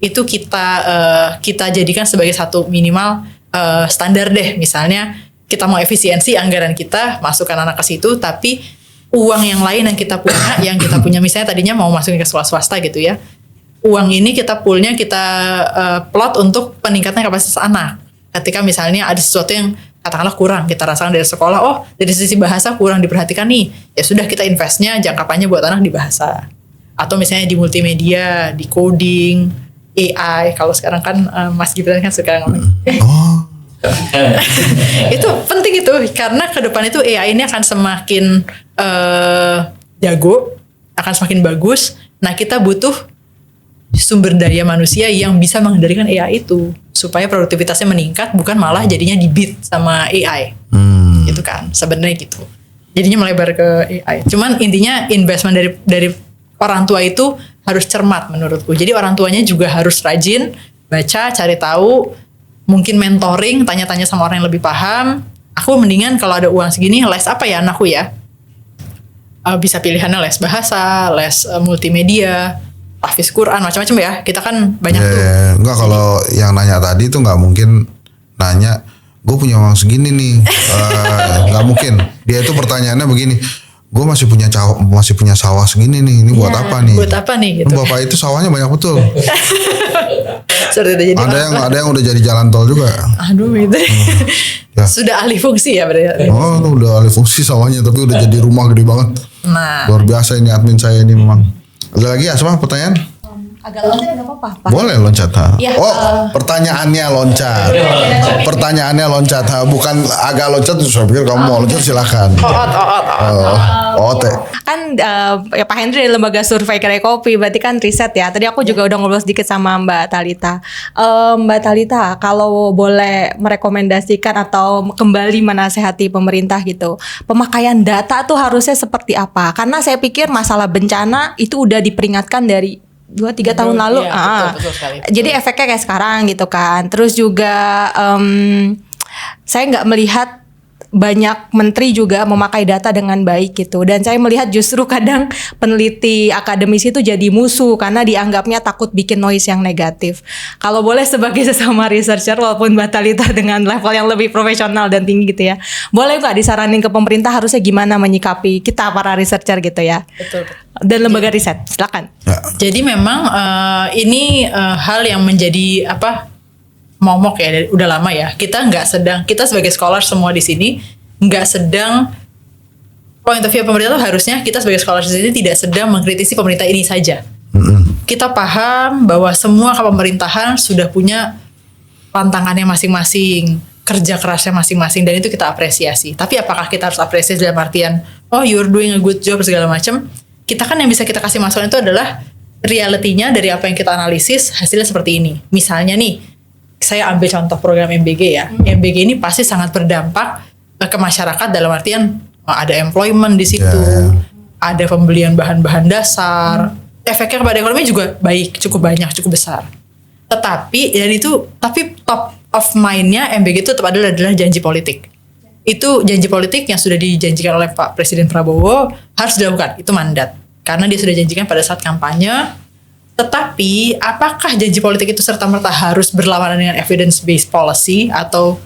Itu kita jadikan sebagai satu minimal standar deh. Misalnya kita mau efisiensi anggaran kita, masukkan anak ke situ, tapi uang yang lain yang kita punya misalnya tadinya mau masukin ke sekolah swasta gitu ya. Uang ini kita poolnya kita plot untuk peningkatan kapasitas anak. Ketika misalnya ada sesuatu yang katakanlah kurang, kita rasakan dari sekolah, dari sisi bahasa kurang diperhatikan nih, ya sudah kita investnya jangka panjang buat anak di bahasa. Atau misalnya di multimedia, di coding, AI. Kalau sekarang kan Mas Gibran kan suka ngomong. Itu penting itu karena ke depan itu AI ini akan semakin jago, akan semakin bagus. Nah, kita butuh sumber daya manusia yang bisa mengendalikan AI itu supaya produktivitasnya meningkat, bukan malah jadinya di-beat sama AI. Gitu kan. Sebenarnya gitu. Jadinya melebar ke AI. Cuman intinya investment dari orang tua itu harus cermat menurutku. Jadi orang tuanya juga harus rajin baca, cari tahu, mungkin mentoring, tanya-tanya sama orang yang lebih paham. Aku mendingan kalau ada uang segini, les apa ya anakku ya? Bisa pilihannya les bahasa, les multimedia, tahfiz Quran, macam-macam ya. Kita kan banyak tuh. Enggak, kalau yang nanya tadi tuh nggak mungkin nanya, gue punya uang segini nih. Nggak mungkin. Dia itu pertanyaannya begini, gue masih punya sawah segini nih. Ini buat apa nih? Buat apa nih gitu. Bapak itu sawahnya banyak betul. Jadi Ada yang udah jadi jalan tol juga. Aduh itu. Ya. Sudah alih fungsi ya berarti. Oh, itu udah alih fungsi sawahnya, tapi udah jadi rumah gede banget. Nah, Luar biasa ini admin saya ini memang. Ada lagi Asma pertanyaan? Agak loncat nggak apa-apa, Pak? Boleh loncat. Ha? Ya, Pertanyaannya loncat. Pertanyaannya loncat. Ha? Bukan agak loncat. Saya pikir kamu mau loncat silakan. Kan ya Pak Hendri dari lembaga survei Kedai Kopi, berarti kan riset ya. Tadi aku juga udah ngobrol sedikit sama Mbak Thalita. Mbak Thalita, kalau boleh merekomendasikan atau kembali menasehati pemerintah gitu, pemakaian data tuh harusnya seperti apa? Karena saya pikir masalah bencana itu udah diperingatkan dari 2-3 tahun lalu. Iya, betul sekali. Jadi efeknya kayak sekarang gitu kan. Terus juga saya nggak melihat banyak menteri juga memakai data dengan baik gitu. Dan saya melihat justru kadang peneliti akademisi itu jadi musuh karena dianggapnya takut bikin noise yang negatif. Kalau boleh sebagai sesama researcher, walaupun Mbak Thalita dengan level yang lebih profesional dan tinggi gitu ya, boleh nggak disaranin ke pemerintah harusnya gimana menyikapi kita para researcher gitu ya? betul. Dan lembaga riset, silakan. Jadi memang ini hal yang menjadi momok ya, udah lama ya. Kita sebagai scholar semua di sini nggak sedang point of view pemerintah tuh harusnya kita sebagai scholar di sini tidak sedang mengkritisi pemerintah ini saja. Kita paham bahwa semua pemerintahan sudah punya tantangannya masing-masing, kerja kerasnya masing-masing, dan itu kita apresiasi. Tapi apakah kita harus apresiasi dalam artian you're doing a good job segala macam? Kita kan yang bisa kita kasih masukan itu adalah realitinya dari apa yang kita analisis, hasilnya seperti ini. Misalnya nih, saya ambil contoh program MBG ya. MBG ini pasti sangat berdampak ke masyarakat dalam artian ada employment di situ, ada pembelian bahan-bahan dasar, efeknya kepada ekonomi juga baik, cukup banyak, cukup besar. Tapi top of mind-nya MBG itu tetap adalah janji politik. Itu janji politik yang sudah dijanjikan oleh Pak Presiden Prabowo harus dilakukan, itu mandat. Karena dia sudah janjikan pada saat kampanye. Tetapi apakah janji politik itu serta-merta harus berlawanan dengan evidence-based policy atau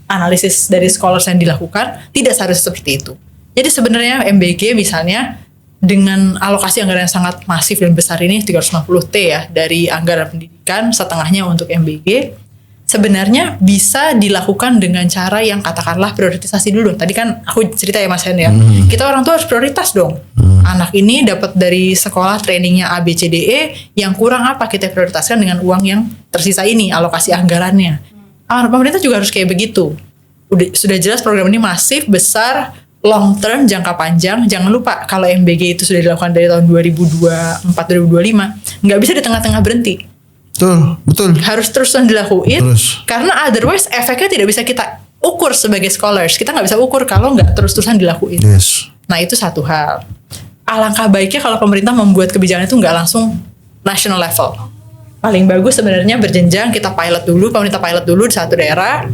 analisis dari scholars yang dilakukan? Tidak seharusnya seperti itu. Jadi sebenarnya MBG misalnya dengan alokasi anggaran yang sangat masif dan besar ini 350T ya dari anggaran pendidikan, setengahnya untuk MBG, sebenarnya bisa dilakukan dengan cara yang katakanlah prioritisasi dulu. Tadi kan aku cerita ya Mas Hen ya, kita orang tua harus prioritas dong. Anak ini dapat dari sekolah trainingnya A, B, C, D, E, yang kurang apa kita prioritaskan dengan uang yang tersisa ini, alokasi anggarannya. Pemerintah juga harus kayak begitu. Sudah jelas program ini masif, besar, long term, jangka panjang. Jangan lupa kalau MBG itu sudah dilakukan dari tahun 2024-2025, nggak bisa di tengah-tengah berhenti. Betul. Harus terusan dilakuin. Terus. Karena otherwise efeknya tidak bisa kita ukur sebagai scholars. Kita nggak bisa ukur kalau nggak terus-terusan dilakuin. Yes. Nah itu satu hal. Alangkah baiknya kalau pemerintah membuat kebijakan itu nggak langsung national level. Paling bagus sebenarnya berjenjang, kita pemerintah pilot dulu di satu daerah,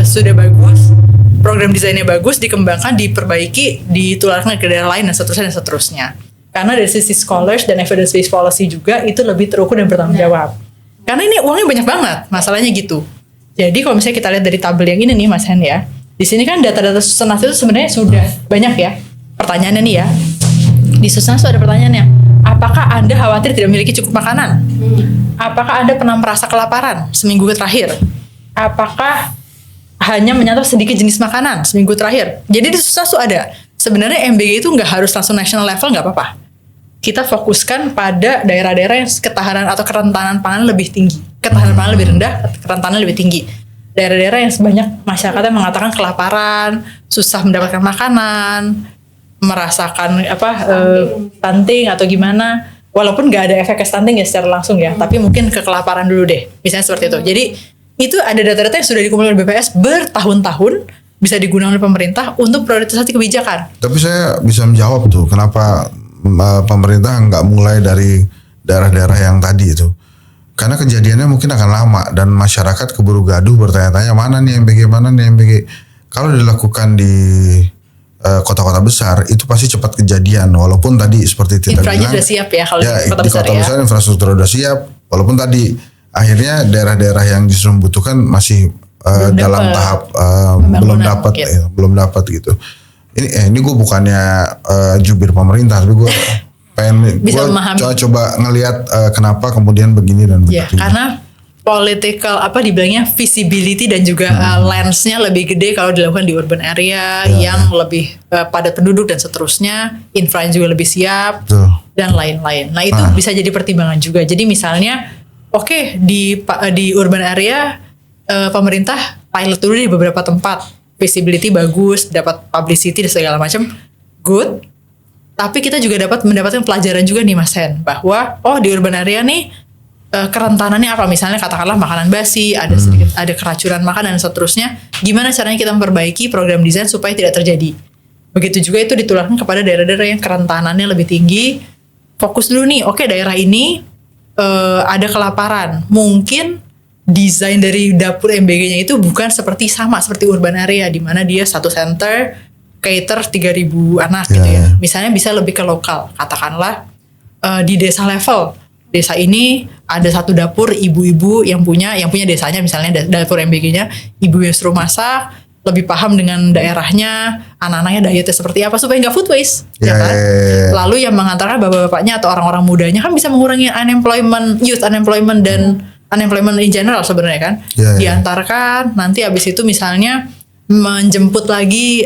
sudah bagus, program desainnya bagus, dikembangkan, diperbaiki, ditularkan ke daerah lain dan seterusnya. Karena dari sisi scholars dan evidence based policy juga itu lebih terukur dan bertanggung jawab. Karena ini uangnya banyak banget, masalahnya gitu. Jadi kalau misalnya kita lihat dari tabel yang ini nih Mas Hen ya, di sini kan data-data susunan itu sebenarnya sudah banyak ya. Pertanyaannya nih ya, di susunan itu ada pertanyaannya. Apakah Anda khawatir tidak memiliki cukup makanan? Apakah Anda pernah merasa kelaparan seminggu terakhir? Apakah hanya menyantap sedikit jenis makanan seminggu terakhir? Jadi di susunan itu ada. Sebenarnya MBG itu nggak harus langsung national level, nggak apa-apa. Kita fokuskan pada daerah-daerah yang ketahanan atau kerentanan pangan lebih tinggi. Ketahanan pangan lebih rendah, kerentanan lebih tinggi. daerah-daerah yang sebanyak masyarakatnya mengatakan kelaparan, susah mendapatkan makanan, merasakan stunting atau gimana. Walaupun nggak ada efek ke stunting ya secara langsung ya, tapi mungkin ke kelaparan dulu deh, misalnya seperti itu. Jadi itu ada data-data yang sudah dikumpulkan BPS bertahun-tahun, bisa digunakan oleh pemerintah untuk prioritisasi kebijakan. Tapi saya bisa menjawab tuh kenapa pemerintah nggak mulai dari daerah-daerah yang tadi itu. Karena kejadiannya mungkin akan lama dan masyarakat keburu gaduh bertanya-tanya mana nih MBG, mana nih MBG. Kalau dilakukan di kota-kota besar itu pasti cepat kejadian, walaupun tadi seperti Tita Infranya bilang sudah siap ya kalau ya, di kota di besar kota ya. besar infrastruktur udah siap, walaupun tadi akhirnya daerah-daerah yang justru membutuhkan masih dalam tahap belum dapat gitu. Ini gue bukannya jubir pemerintah, tapi gue pengen Bisa gue memahami. coba ngelihat kenapa kemudian begini dan Ya, begitu. karena political dibilangnya visibility dan juga lensnya lebih gede kalau dilakukan di urban area yang lebih padat penduduk dan seterusnya, infra juga lebih siap Betul. dan lain-lain. Nah itu bisa jadi pertimbangan juga. Jadi misalnya, di urban area pemerintah pilot dulu di beberapa tempat, visibility bagus, dapat publicity dan segala macam, good. Tapi kita juga dapat mendapatkan pelajaran juga nih Mas Hen, bahwa di urban area nih kerentanannya apa, misalnya katakanlah makanan basi, ada sedikit ada keracunan makanan dan seterusnya, gimana caranya kita memperbaiki program desain supaya tidak terjadi. Begitu juga itu ditularkan kepada daerah-daerah yang kerentanannya lebih tinggi. Fokus dulu nih, daerah ini ada kelaparan, mungkin desain dari dapur MBG-nya itu bukan sama seperti urban area di mana dia satu center cater 3.000 anak gitu ya. Misalnya bisa lebih ke lokal, katakanlah di desa level. Desa ini ada satu dapur ibu-ibu yang punya desanya, misalnya dapur MBG-nya, ibu yang suruh masak, lebih paham dengan daerahnya, anak-anaknya dietnya seperti apa supaya nggak food waste, ya kan? Lalu yang mengantarkan bapak-bapaknya atau orang-orang mudanya kan bisa mengurangi youth unemployment dan unemployment in general sebenarnya kan. Diantarkan, nanti abis itu misalnya menjemput lagi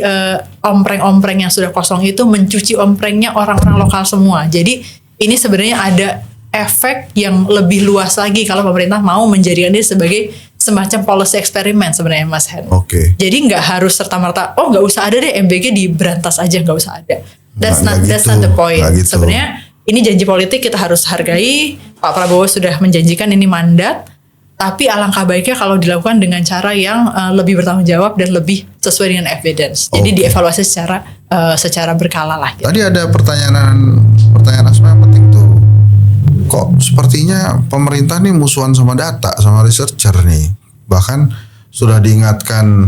ompreng-ompreng yang sudah kosong itu, mencuci omprengnya orang-orang lokal semua. Jadi ini sebenarnya ada efek yang lebih luas lagi kalau pemerintah mau menjadikan ini sebagai semacam policy eksperimen sebenarnya Mas Hen. Jadi nggak harus serta-merta nggak usah ada deh MBG diberantas aja, nggak usah ada. That's not the point. Gitu. Sebenarnya ini janji politik, kita harus hargai. Pak Prabowo sudah menjanjikan ini mandat, tapi alangkah baiknya kalau dilakukan dengan cara yang lebih bertanggung jawab dan lebih sesuai dengan evidence. Jadi dievaluasi secara berkala lah. Gitu. Tadi ada pertanyaan Asma yang penting tuh. Kok sepertinya pemerintah nih musuhan sama data, sama researcher nih. Bahkan sudah diingatkan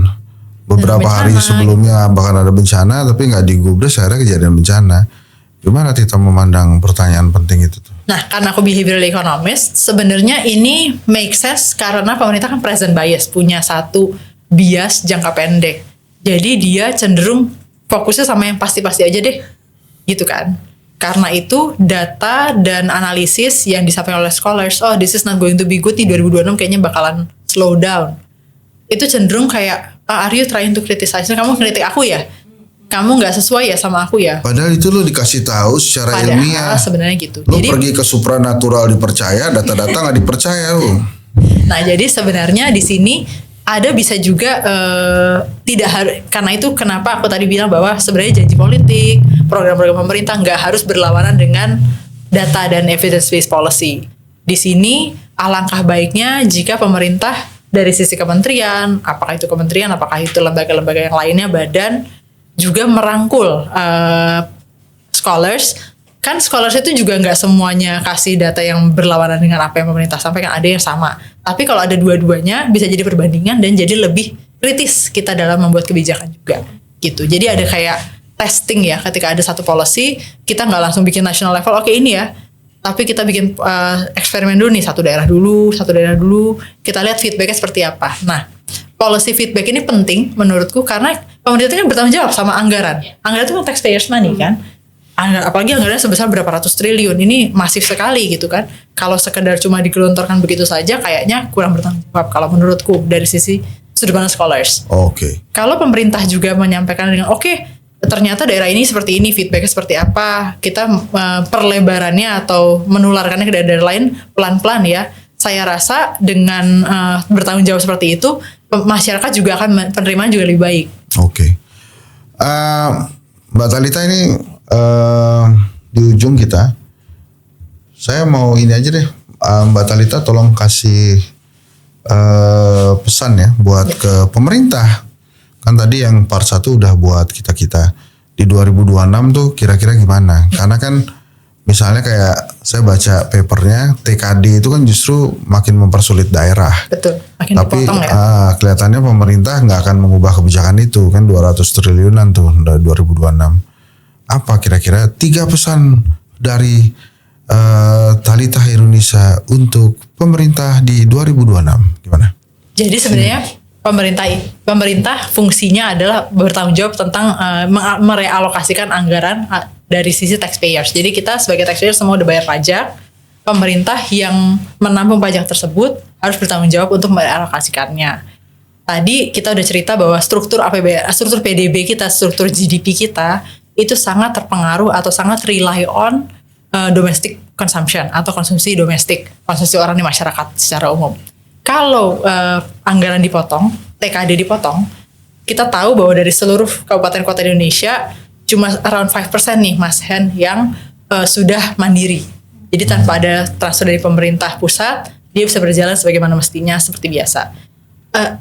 beberapa hari sebelumnya bahkan ada bencana, tapi nggak digubris, akhirnya kejadian bencana. Gimana Tita memandang pertanyaan penting itu tuh? Nah, karena aku behavioral economist, sebenarnya ini make sense karena pemerintah kan present bias, punya satu bias jangka pendek. Jadi dia cenderung fokusnya sama yang pasti-pasti aja deh, gitu kan. Karena itu data dan analisis yang disampaikan oleh scholars, this is not going to be good di 2026 kayaknya bakalan slow down. Itu cenderung kayak, are you trying to criticize? Kamu kritik aku ya? Kamu nggak sesuai ya sama aku ya? Padahal itu lo dikasih tahu secara ilmiah. Sebenarnya gitu. Lo pergi ke supranatural dipercaya, data-data nggak dipercaya lo. Nah jadi sebenarnya di sini ada bisa juga tidak harus, karena itu kenapa aku tadi bilang bahwa sebenarnya janji politik, program-program pemerintah nggak harus berlawanan dengan data dan evidence based policy. Di sini alangkah baiknya jika pemerintah dari sisi kementerian, apakah itu lembaga-lembaga yang lainnya, badan, juga merangkul scholars. Kan scholars itu juga nggak semuanya kasih data yang berlawanan dengan apa yang pemerintah sampaikan, ada yang sama. Tapi kalau ada dua-duanya bisa jadi perbandingan dan jadi lebih kritis kita dalam membuat kebijakan juga gitu. Jadi ada kayak testing ya, ketika ada satu policy kita nggak langsung bikin national level, ini ya, tapi kita bikin eksperimen dulu nih, satu daerah dulu, kita lihat feedbacknya seperti apa. Nah, policy feedback ini penting menurutku karena pemerintah kan bertanggung jawab sama anggaran. Anggaran itu kan taxpayers money kan. Apalagi anggarannya sebesar berapa ratus triliun, ini masif sekali gitu kan. Kalau sekedar cuma digelontorkan begitu saja kayaknya kurang bertanggung jawab kalau menurutku dari sisi sudut pandang scholars. Kalau pemerintah juga menyampaikan dengan ternyata daerah ini seperti ini, feedbacknya seperti apa, kita perlebarannya atau menularkannya ke daerah lain pelan-pelan ya. Saya rasa dengan bertanggung jawab seperti itu masyarakat juga akan penerimaan juga lebih baik. Oke. Mbak Thalita ini di ujung kita, saya mau ini aja deh, Mbak Thalita tolong kasih pesan ya buat ke pemerintah. Kan tadi yang part 1 udah buat kita di 2026 tuh kira-kira gimana? Karena kan misalnya kayak saya baca papernya, TKD itu kan justru makin mempersulit daerah. Betul, makin Tapi dipotong ya. kelihatannya pemerintah nggak akan mengubah kebijakan itu, kan 200 triliunan tuh dari 2026. Apa kira-kira 3 pesan dari Thalita Hairunisa untuk pemerintah di 2026 gimana? Jadi sebenarnya pemerintah fungsinya adalah bertanggung jawab tentang merealokasikan anggaran dari sisi taxpayers. Jadi kita sebagai taxpayers semua udah bayar pajak. Pemerintah yang menampung pajak tersebut harus bertanggung jawab untuk merealokasikannya. Tadi kita udah cerita bahwa struktur APBN, struktur PDB kita, struktur GDP kita itu sangat terpengaruh atau sangat rely on domestic consumption atau konsumsi domestik, konsumsi orang di masyarakat secara umum. Kalau anggaran dipotong, TKD dipotong, kita tahu bahwa dari seluruh kabupaten kota di Indonesia cuma around 5% nih Mas Hen yang sudah mandiri. Jadi tanpa ada transfer dari pemerintah pusat, dia bisa berjalan sebagaimana mestinya seperti biasa.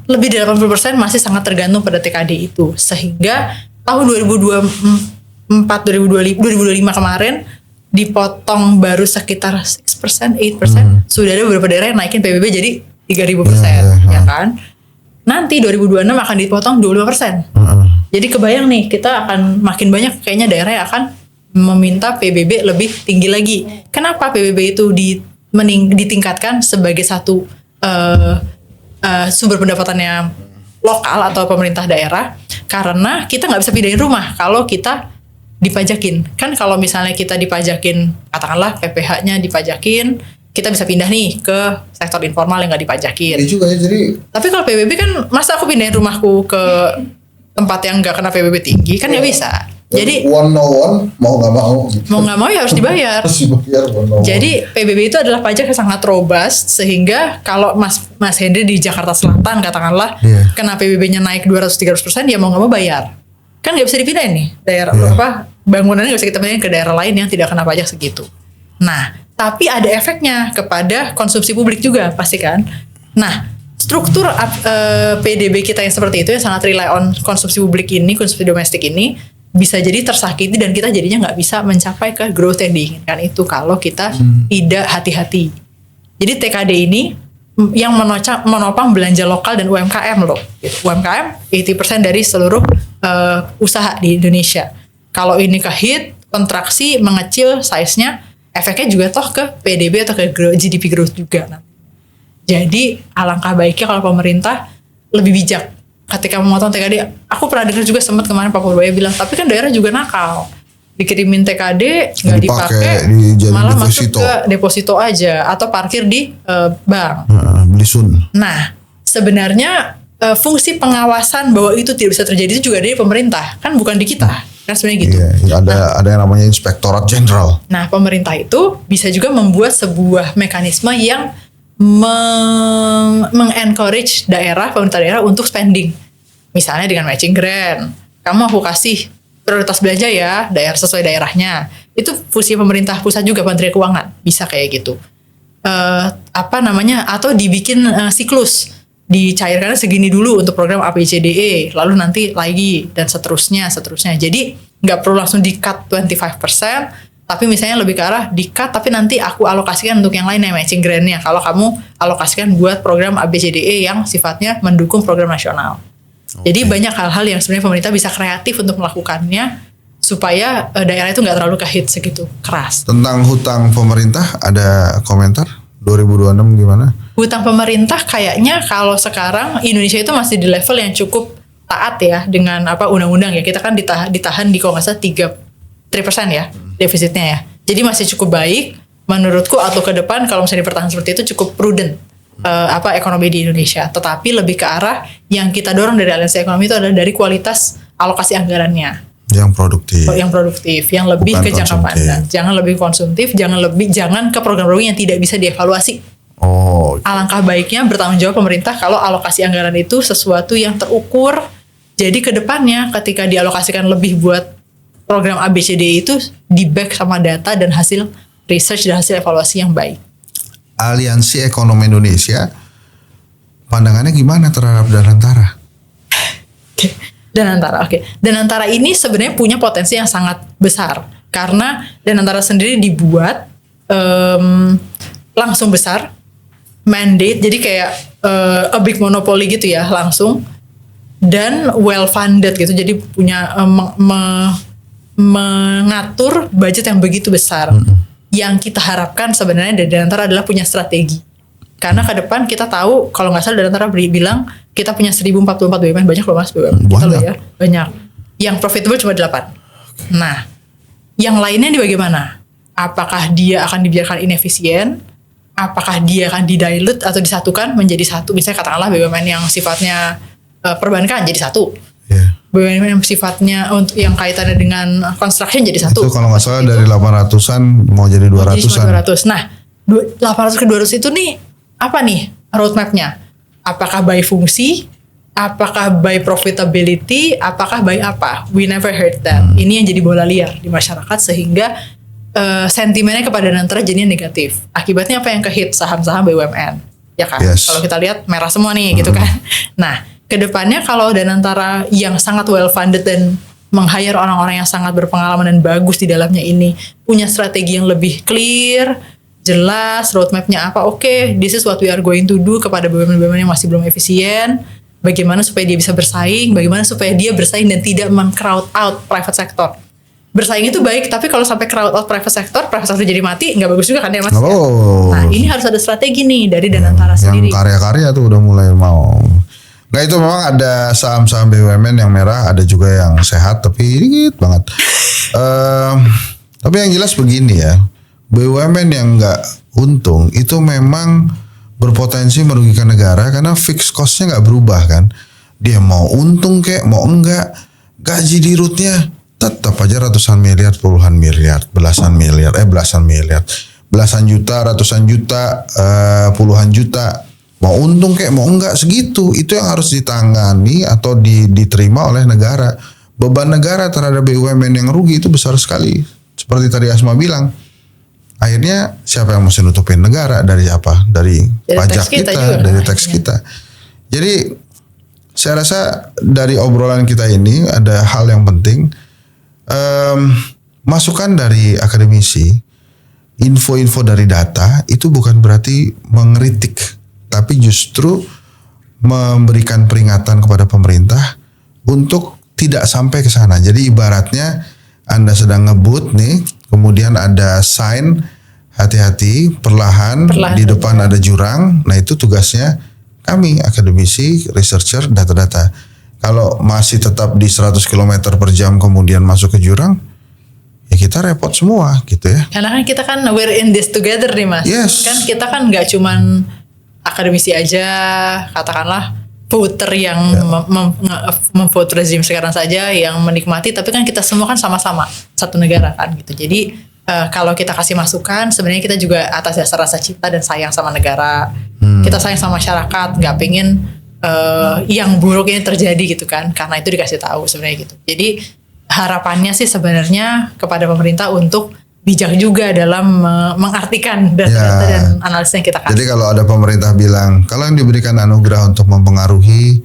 Lebih dari 80% masih sangat tergantung pada TKD itu. Sehingga tahun 2024, 2025 kemarin dipotong baru sekitar 6%, 8%. Sudah ada beberapa daerah yang naikin PBB jadi 3.000%, ya kan? Nanti 2026 akan dipotong 25%. Jadi kebayang nih, kita akan makin banyak kayaknya daerah yang akan meminta PBB lebih tinggi lagi. Kenapa PBB itu ditingkatkan sebagai satu sumber pendapatannya lokal atau pemerintah daerah? Karena kita nggak bisa pindahin rumah kalau kita dipajakin. Kan kalau misalnya kita dipajakin, katakanlah PPH-nya dipajakin, kita bisa pindah nih ke sektor informal yang nggak dipajakin. Ini juga ya, jadi. Tapi kalau PBB kan, masa aku pindahin rumahku ke tempat yang nggak kena PBB tinggi, kan nggak bisa. Jadi one mau nggak mau. Gitu. mau nggak mau ya harus dibayar. Harus dibayar one. Jadi PBB itu adalah pajak yang sangat robust, sehingga kalau Mas Henry di Jakarta Selatan katakanlah kena PBB-nya naik 200-300%, ya mau nggak mau bayar. Kan nggak bisa dipindahin nih daerah bangunannya nggak bisa kita pindahin ke daerah lain yang tidak kena pajak segitu. Nah, tapi ada efeknya kepada konsumsi publik juga pasti kan. Nah, struktur PDB kita yang seperti itu yang sangat rely on konsumsi publik ini, konsumsi domestik ini bisa jadi tersakiti dan kita jadinya nggak bisa mencapai ke growth yang diinginkan itu kalau kita tidak hati-hati. Jadi TKD ini yang menopang belanja lokal dan UMKM loh. Gitu. UMKM 80% dari seluruh usaha di Indonesia. Kalau ini ke-hit, kontraksi, mengecil size-nya, efeknya juga toh ke PDB atau ke GDP growth juga. Jadi alangkah baiknya kalau pemerintah lebih bijak ketika memotong TKD. Aku pernah dengar juga sempat kemarin Pak Purbaya bilang, tapi kan daerah juga nakal. Dikirimin TKD nggak dipakai, malah masuk ke deposito aja atau parkir di bank. Beli sun. Nah, sebenarnya fungsi pengawasan bahwa itu tidak bisa terjadi itu juga dari pemerintah, kan bukan di kita. Kan sebenarnya gitu. Iya, ada yang namanya Inspektorat Jenderal. Nah, pemerintah itu bisa juga membuat sebuah mekanisme yang mengencourage pemerintah daerah untuk spending. Misalnya dengan matching grant. Kamu aku kasih prioritas belanja ya, daerah sesuai daerahnya. Itu fungsi pemerintah pusat juga, Kementerian Keuangan. Bisa kayak gitu. Atau dibikin siklus. Dicairkan segini dulu untuk program ABCDE, lalu nanti lagi dan seterusnya. Jadi nggak perlu langsung di-cut 25%, tapi misalnya lebih ke arah di-cut tapi nanti aku alokasikan untuk yang lain ya, matching grant-nya. Kalau kamu alokasikan buat program ABCDE yang sifatnya mendukung program nasional. Jadi banyak hal-hal yang sebenarnya pemerintah bisa kreatif untuk melakukannya supaya daerah itu nggak terlalu ke-hit segitu keras. Tentang hutang pemerintah ada komentar 2026 gimana? Hutang pemerintah kayaknya kalau sekarang Indonesia itu masih di level yang cukup taat ya dengan undang-undang ya. Kita kan ditahan di kalau nggak salah 3% ya defisitnya ya. Jadi masih cukup baik menurutku, atau ke depan kalau misalnya dipertahankan seperti itu cukup prudent ekonomi di Indonesia. Tetapi lebih ke arah yang kita dorong dari aliansi ekonomi itu adalah dari kualitas alokasi anggarannya. Yang produktif, yang lebih bukan ke jangka pandang. Jangan lebih konsumtif, jangan ke program-program yang tidak bisa dievaluasi. Oh. Alangkah baiknya bertanggung jawab pemerintah kalau alokasi anggaran itu sesuatu yang terukur. Jadi ke depannya ketika dialokasikan lebih buat program ABCD itu di back sama data dan hasil research dan hasil evaluasi yang baik. Aliansi Ekonomi Indonesia pandangannya gimana terhadap Danantara? Danantara ini sebenarnya punya potensi yang sangat besar karena Danantara sendiri dibuat langsung besar, mandate, jadi kayak a big monopoly gitu ya langsung, dan well funded gitu, jadi punya mengatur budget yang begitu besar. Yang kita harapkan sebenarnya dari Danantara adalah punya strategi. Karena ke depan kita tahu kalau nggak salah Danantara bilang kita punya 1044 BUMN, banyak loh Mas BUMN kita loh ya, banyak. Yang profitable cuma 8. Nah, yang lainnya di bagaimana? Apakah dia akan dibiarkan inefisien? Apakah dia akan didilute atau disatukan menjadi satu? Misalnya katakanlah BUMN yang sifatnya perbankan jadi satu. BUMN yang sifatnya untuk yang kaitannya dengan construction jadi satu. Itu kalau nggak salah dari 800-an mau jadi 200-an. 200. Nah, 800 ke 200 itu nih apa nih roadmapnya? Apakah by fungsi? Apakah by profitability? Apakah by apa? We never heard that. Ini yang jadi bola liar di masyarakat sehingga sentimennya kepada Danantara jadinya negatif. Akibatnya apa yang kehit saham-saham BUMN? Ya kan? Yes. Kalau kita lihat merah semua nih gitu kan. Nah, kedepannya kalau Danantara yang sangat well funded dan meng-hire orang-orang yang sangat berpengalaman dan bagus di dalamnya ini punya strategi yang lebih clear, jelas, roadmapnya apa, oke, this is what we are going to do kepada BUMN-BUMN yang masih belum efisien, bagaimana supaya dia bisa bersaing, bagaimana supaya dia bersaing dan tidak men-crowd out private sector. Bersaing itu baik, tapi kalau sampai crowd out private sector jadi mati, nggak bagus juga kan ya Mas? Oh. Nah, ini harus ada strategi nih dari Danantara sendiri. Yang karya-karya tuh udah mulai mau. Nah itu memang ada saham-saham BUMN yang merah, ada juga yang sehat tapi dikit banget. Tapi yang jelas begini ya, BUMN yang nggak untung itu memang berpotensi merugikan negara karena fixed cost-nya nggak berubah kan. Dia mau untung kek, mau enggak, gaji di rootnya tetap aja ratusan miliar, puluhan miliar, belasan miliar, belasan juta, ratusan juta, puluhan juta. Mau untung kayak mau enggak segitu, itu yang harus ditangani atau diterima oleh negara. Beban negara terhadap BUMN yang rugi itu besar sekali. Seperti tadi Asma bilang, akhirnya siapa yang mesti nutupin negara? Dari apa? Dari pajak kita dari teks kita. Jadi saya rasa dari obrolan kita ini ada hal yang penting. Masukan dari akademisi, info-info dari data itu bukan berarti mengkritik, tapi justru memberikan peringatan kepada pemerintah untuk tidak sampai ke sana. Jadi ibaratnya Anda sedang ngebut nih, kemudian ada sign hati-hati, perlahan di depan ada jurang. Nah itu tugasnya kami akademisi, researcher, data-data. Kalau masih tetap di 100 km per jam kemudian masuk ke jurang, ya kita repot semua gitu ya. Karena kan kita kan we're in this together nih Mas. Yes. Kan kita kan nggak cuman akademisi aja, katakanlah voter yang memvote rezim sekarang saja yang menikmati, tapi kan kita semua kan sama-sama satu negara kan gitu. Jadi kalau kita kasih masukan, sebenarnya kita juga atas dasar rasa cinta dan sayang sama negara. Kita sayang sama masyarakat, nggak pengen yang buruk ini terjadi gitu kan, karena itu dikasih tahu sebenarnya gitu. Jadi harapannya sih sebenarnya kepada pemerintah untuk bijak juga dalam mengartikan data-data dan analisis yang kita kasih. Jadi kalau ada pemerintah bilang kalau yang diberikan anugerah untuk mempengaruhi,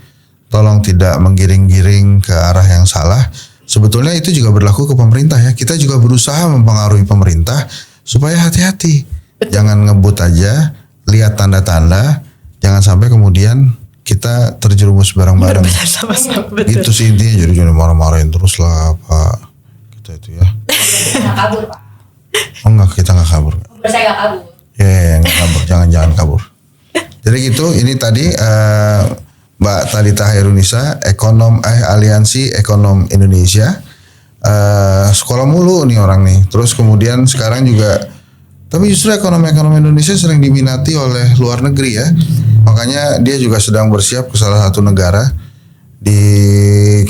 tolong tidak menggiring-giring ke arah yang salah. Sebetulnya itu juga berlaku ke pemerintah ya. Kita juga berusaha mempengaruhi pemerintah supaya hati-hati. Jangan ngebut aja, lihat tanda-tanda, jangan sampai kemudian kita terjerumus bareng-bareng. Itu sih intinya, jadi jangan marah-marahin terus lah Pak. Kita itu ya. Nggak kabur Pak. Oh enggak, kita nggak kabur. Saya nggak kabur. Nggak kabur, jangan kabur. Jadi gitu, ini tadi Mbak Thalita Hairunisa, Aliansi Ekonom Indonesia. Sekolah mulu nih orang nih. Terus kemudian sekarang juga, tapi justru ekonomi Indonesia sering diminati oleh luar negeri ya. Makanya dia juga sedang bersiap ke salah satu negara di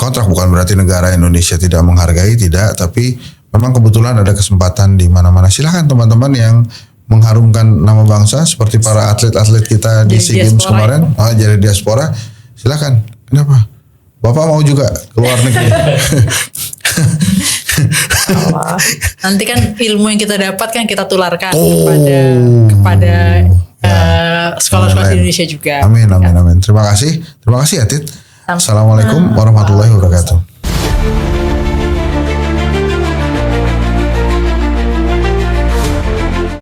kontrak. Bukan berarti negara Indonesia tidak menghargai, tidak. Tapi memang kebetulan ada kesempatan di mana-mana. Silahkan teman-teman yang mengharumkan nama bangsa seperti para atlet-atlet kita di Jadi SEA Games diaspora kemarin, jadi diaspora, silakan. Kenapa? Bapak mau juga keluar negeri. Nanti kan ilmu yang kita dapat kan kita tularkan Oh. kepada sekolah-sekolah di Lain. Indonesia juga. Amin, amin, amin. Terima kasih ya Tit. Assalamualaikum warahmatullahi wabarakatuh.